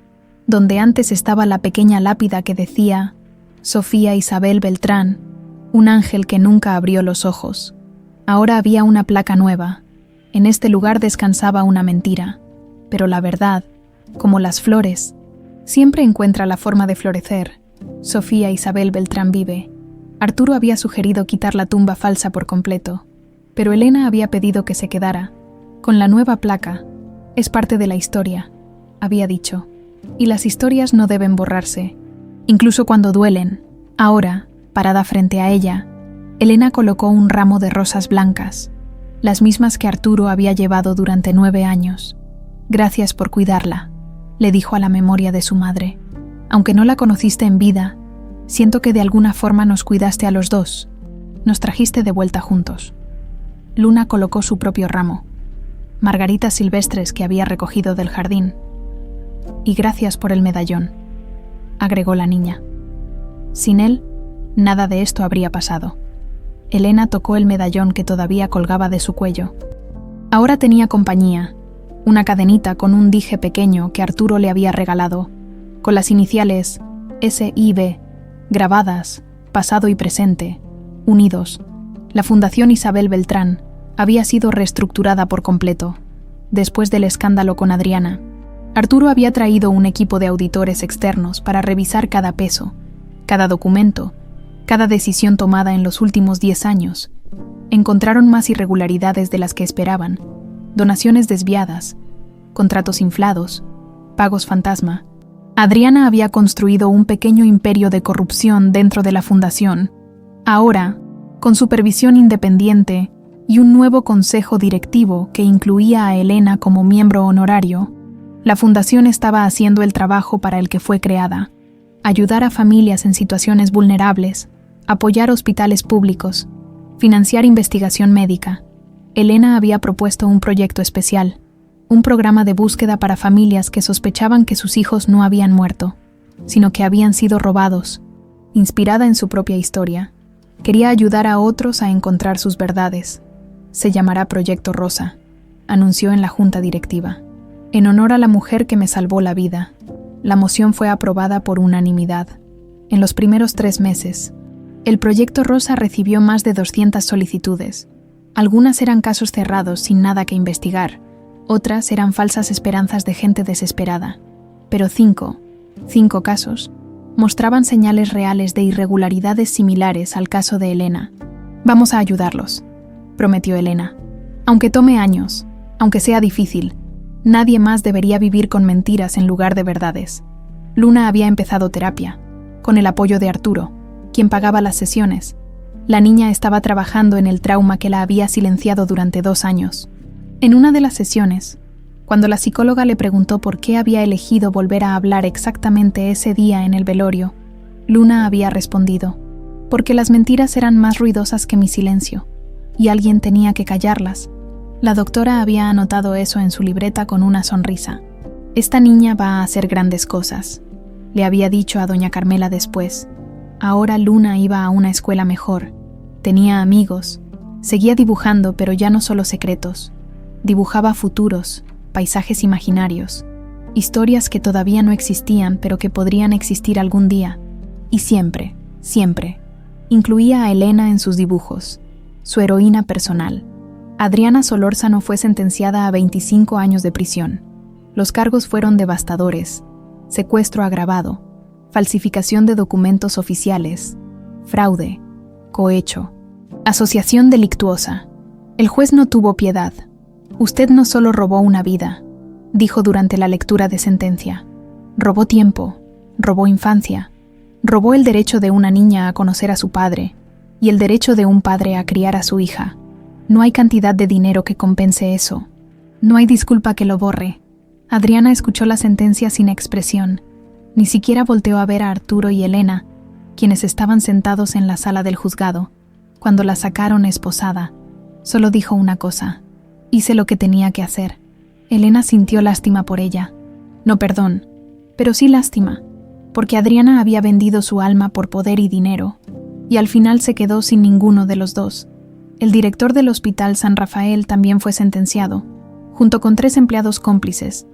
Donde antes estaba la pequeña lápida que decía «Sofía Isabel Beltrán», un ángel que nunca abrió los ojos. Ahora había una placa nueva. En este lugar descansaba una mentira, pero la verdad, como las flores, siempre encuentra la forma de florecer. Sofía Isabel Beltrán vive. Arturo había sugerido quitar la tumba falsa por completo, pero Elena había pedido que se quedara. Con la nueva placa, es parte de la historia, había dicho, y las historias no deben borrarse, incluso cuando duelen. Ahora, parada frente a ella, Elena colocó un ramo de rosas blancas, las mismas que Arturo había llevado durante 9 años. «Gracias por cuidarla», le dijo a la memoria de su madre. «Aunque no la conociste en vida, siento que de alguna forma nos cuidaste a los dos. Nos trajiste de vuelta juntos». Luna colocó su propio ramo, margaritas silvestres que había recogido del jardín. «Y gracias por el medallón», agregó la niña. Sin él, nada de esto habría pasado. Elena tocó el medallón que todavía colgaba de su cuello. Ahora tenía compañía, una cadenita con un dije pequeño que Arturo le había regalado, con las iniciales S.I.B. grabadas pasado y presente, unidos. La Fundación Isabel Beltrán había sido reestructurada por completo, después del escándalo con Adriana. Arturo había traído un equipo de auditores externos para revisar cada peso, cada documento, cada decisión tomada en los últimos 10 años. Encontraron más irregularidades de las que esperaban, donaciones desviadas, contratos inflados, pagos fantasma. Adriana había construido un pequeño imperio de corrupción dentro de la fundación. Ahora, con supervisión independiente y un nuevo consejo directivo que incluía a Elena como miembro honorario, la fundación estaba haciendo el trabajo para el que fue creada: ayudar a familias en situaciones vulnerables, apoyar hospitales públicos, financiar investigación médica. Elena había propuesto un proyecto especial, un programa de búsqueda para familias que sospechaban que sus hijos no habían muerto, sino que habían sido robados. Inspirada en su propia historia, quería ayudar a otros a encontrar sus verdades. Se llamará Proyecto Rosa, anunció en la junta directiva. En honor a la mujer que me salvó la vida. La moción fue aprobada por unanimidad. En los primeros 3 meses, el Proyecto Rosa recibió más de 200 solicitudes. Algunas eran casos cerrados sin nada que investigar, otras eran falsas esperanzas de gente desesperada. Pero 5 casos mostraban señales reales de irregularidades similares al caso de Elena. Vamos a ayudarlos, prometió Elena. Aunque tome años, aunque sea difícil, nadie más debería vivir con mentiras en lugar de verdades. Luna había empezado terapia, con el apoyo de Arturo, quien pagaba las sesiones. La niña estaba trabajando en el trauma que la había silenciado durante 2 años. En una de las sesiones, cuando la psicóloga le preguntó por qué había elegido volver a hablar exactamente ese día en el velorio, Luna había respondido: porque las mentiras eran más ruidosas que mi silencio, y alguien tenía que callarlas. La doctora había anotado eso en su libreta con una sonrisa. Esta niña va a hacer grandes cosas, le había dicho a doña Carmela después. Ahora Luna iba a una escuela mejor, tenía amigos, seguía dibujando, pero ya no solo secretos. Dibujaba futuros, paisajes imaginarios, historias que todavía no existían pero que podrían existir algún día. Y siempre, incluía a Elena en sus dibujos, su heroína personal. Adriana Solórzano fue sentenciada a 25 años de prisión. Los cargos fueron devastadores: secuestro agravado, falsificación de documentos oficiales, fraude, cohecho, asociación delictuosa. El juez no tuvo piedad. Usted no solo robó una vida, dijo durante la lectura de sentencia. Robó tiempo, robó infancia, robó el derecho de una niña a conocer a su padre y el derecho de un padre a criar a su hija. No hay cantidad de dinero que compense eso. No hay disculpa que lo borre. Adriana escuchó la sentencia sin expresión. Ni siquiera volteó a ver a Arturo y Elena, quienes estaban sentados en la sala del juzgado. Cuando la sacaron esposada, solo dijo una cosa: hice lo que tenía que hacer. Elena sintió lástima por ella. No perdón, pero sí lástima, porque Adriana había vendido su alma por poder y dinero, y al final se quedó sin ninguno de los dos. El director del Hospital San Rafael también fue sentenciado, junto con 3 empleados cómplices.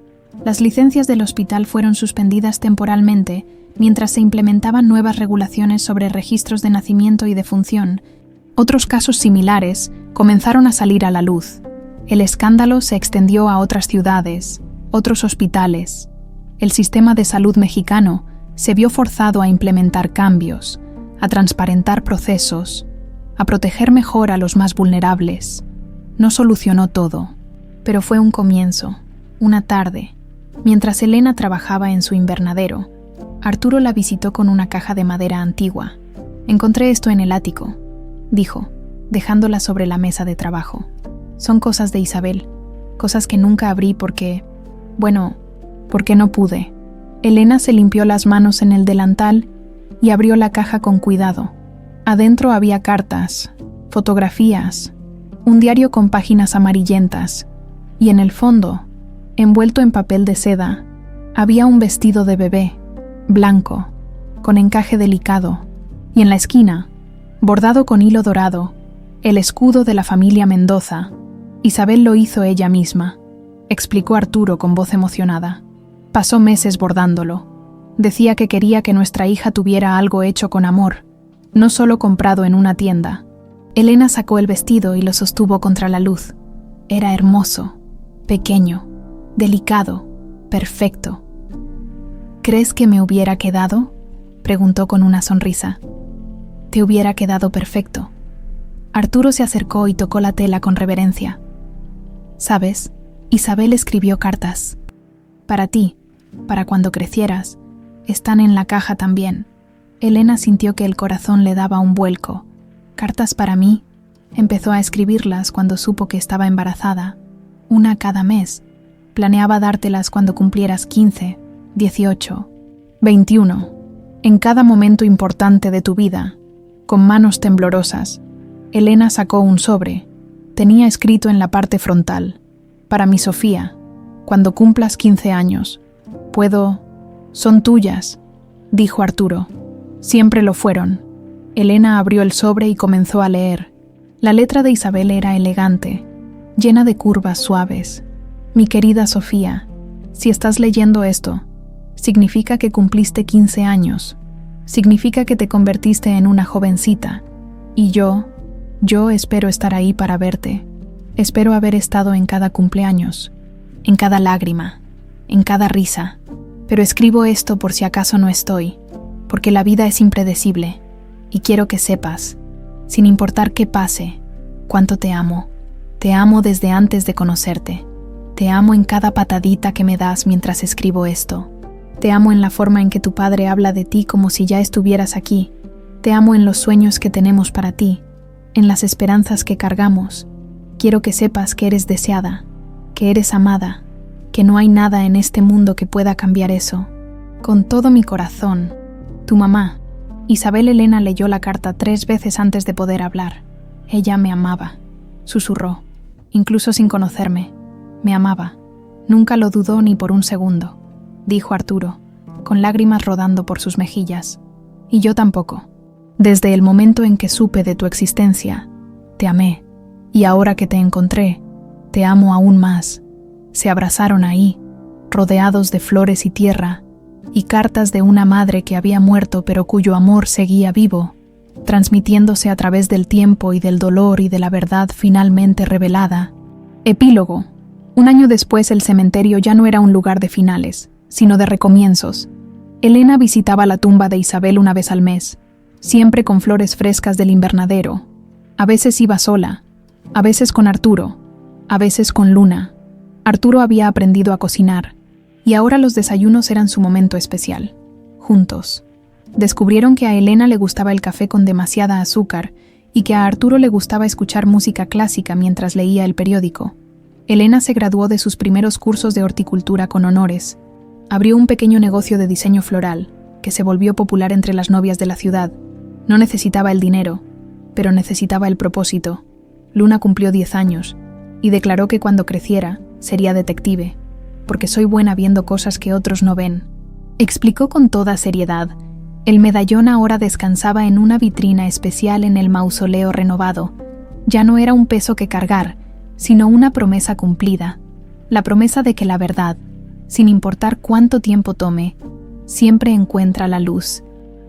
Las licencias del hospital fueron suspendidas temporalmente mientras se implementaban nuevas regulaciones sobre registros de nacimiento y defunción. Otros casos similares comenzaron a salir a la luz. El escándalo se extendió a otras ciudades, otros hospitales. El sistema de salud mexicano se vio forzado a implementar cambios, a transparentar procesos, a proteger mejor a los más vulnerables. No solucionó todo, pero fue un comienzo. Una tarde, mientras Elena trabajaba en su invernadero, Arturo la visitó con una caja de madera antigua. Encontré esto en el ático, dijo, dejándola sobre la mesa de trabajo. Son cosas de Isabel, cosas que nunca abrí porque no pude. Elena se limpió las manos en el delantal y abrió la caja con cuidado. Adentro había cartas, fotografías, un diario con páginas amarillentas, y en el fondo, envuelto en papel de seda, había un vestido de bebé, blanco, con encaje delicado, y en la esquina, bordado con hilo dorado, el escudo de la familia Mendoza. Isabel lo hizo ella misma, explicó Arturo con voz emocionada. Pasó meses bordándolo. Decía que quería que nuestra hija tuviera algo hecho con amor, no solo comprado en una tienda. Elena sacó el vestido y lo sostuvo contra la luz. Era hermoso, pequeño, delicado, perfecto. ¿Crees que me hubiera quedado?, preguntó con una sonrisa. Te hubiera quedado perfecto. Arturo se acercó y tocó la tela con reverencia. ¿Sabes? Isabel escribió cartas. Para ti, para cuando crecieras, están en la caja también. Elena sintió que el corazón le daba un vuelco. Cartas para mí. Empezó a escribirlas cuando supo que estaba embarazada. Una cada mes. Planeaba dártelas cuando cumplieras 15, 18, 21. En cada momento importante de tu vida, con manos temblorosas, Elena sacó un sobre. Tenía escrito en la parte frontal: para mi Sofía, cuando cumplas 15 años. Son tuyas, dijo Arturo. Siempre lo fueron. Elena abrió el sobre y comenzó a leer. La letra de Isabel era elegante, llena de curvas suaves. Mi querida Sofía, si estás leyendo esto, significa que cumpliste 15 años. Significa que te convertiste en una jovencita. Y yo espero estar ahí para verte. Espero haber estado en cada cumpleaños, en cada lágrima, en cada risa. Pero escribo esto por si acaso no estoy, porque la vida es impredecible, y quiero que sepas, sin importar qué pase, cuánto te amo. Te amo desde antes de conocerte. Te amo en cada patadita que me das mientras escribo esto. Te amo en la forma en que tu padre habla de ti como si ya estuvieras aquí. Te amo en los sueños que tenemos para ti, en las esperanzas que cargamos. Quiero que sepas que eres deseada, que eres amada, que no hay nada en este mundo que pueda cambiar eso. Con todo mi corazón, tu mamá. Isabel Elena leyó la carta 3 veces antes de poder hablar. Ella me amaba, susurró, incluso sin conocerme. Me amaba. Nunca lo dudó ni por un segundo, dijo Arturo, con lágrimas rodando por sus mejillas. Y yo tampoco. Desde el momento en que supe de tu existencia, te amé. Y ahora que te encontré, te amo aún más. Se abrazaron ahí, rodeados de flores y tierra, y cartas de una madre que había muerto pero cuyo amor seguía vivo, transmitiéndose a través del tiempo y del dolor y de la verdad finalmente revelada. Epílogo. 1 año después, el cementerio ya no era un lugar de finales, sino de recomienzos. Elena visitaba la tumba de Isabel una vez al mes, siempre con flores frescas del invernadero. A veces iba sola, a veces con Arturo, a veces con Luna. Arturo había aprendido a cocinar, y ahora los desayunos eran su momento especial. Juntos. Descubrieron que a Elena le gustaba el café con demasiada azúcar y que a Arturo le gustaba escuchar música clásica mientras leía el periódico. Elena se graduó de sus primeros cursos de horticultura con honores. Abrió un pequeño negocio de diseño floral, que se volvió popular entre las novias de la ciudad. No necesitaba el dinero, pero necesitaba el propósito. Luna cumplió 10 años, y declaró que cuando creciera, sería detective, porque soy buena viendo cosas que otros no ven. Explicó con toda seriedad. El medallón ahora descansaba en una vitrina especial en el mausoleo renovado. Ya no era un peso que cargar, sino una promesa cumplida. La promesa de que la verdad, sin importar cuánto tiempo tome, siempre encuentra la luz.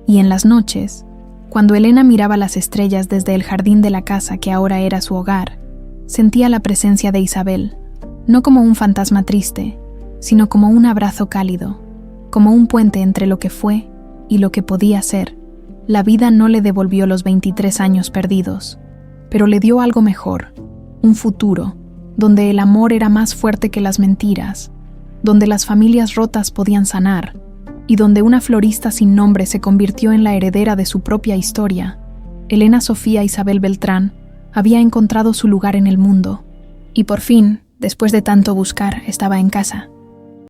Y en las noches, cuando Elena miraba las estrellas desde el jardín de la casa que ahora era su hogar, sentía la presencia de Isabel, no como un fantasma triste, sino como un abrazo cálido, como un puente entre lo que fue y lo que podía ser. La vida no le devolvió los 23 años perdidos, pero le dio algo mejor, un futuro, donde el amor era más fuerte que las mentiras, donde las familias rotas podían sanar, y donde una florista sin nombre se convirtió en la heredera de su propia historia. Elena Sofía Isabel Beltrán había encontrado su lugar en el mundo, y por fin, después de tanto buscar, estaba en casa.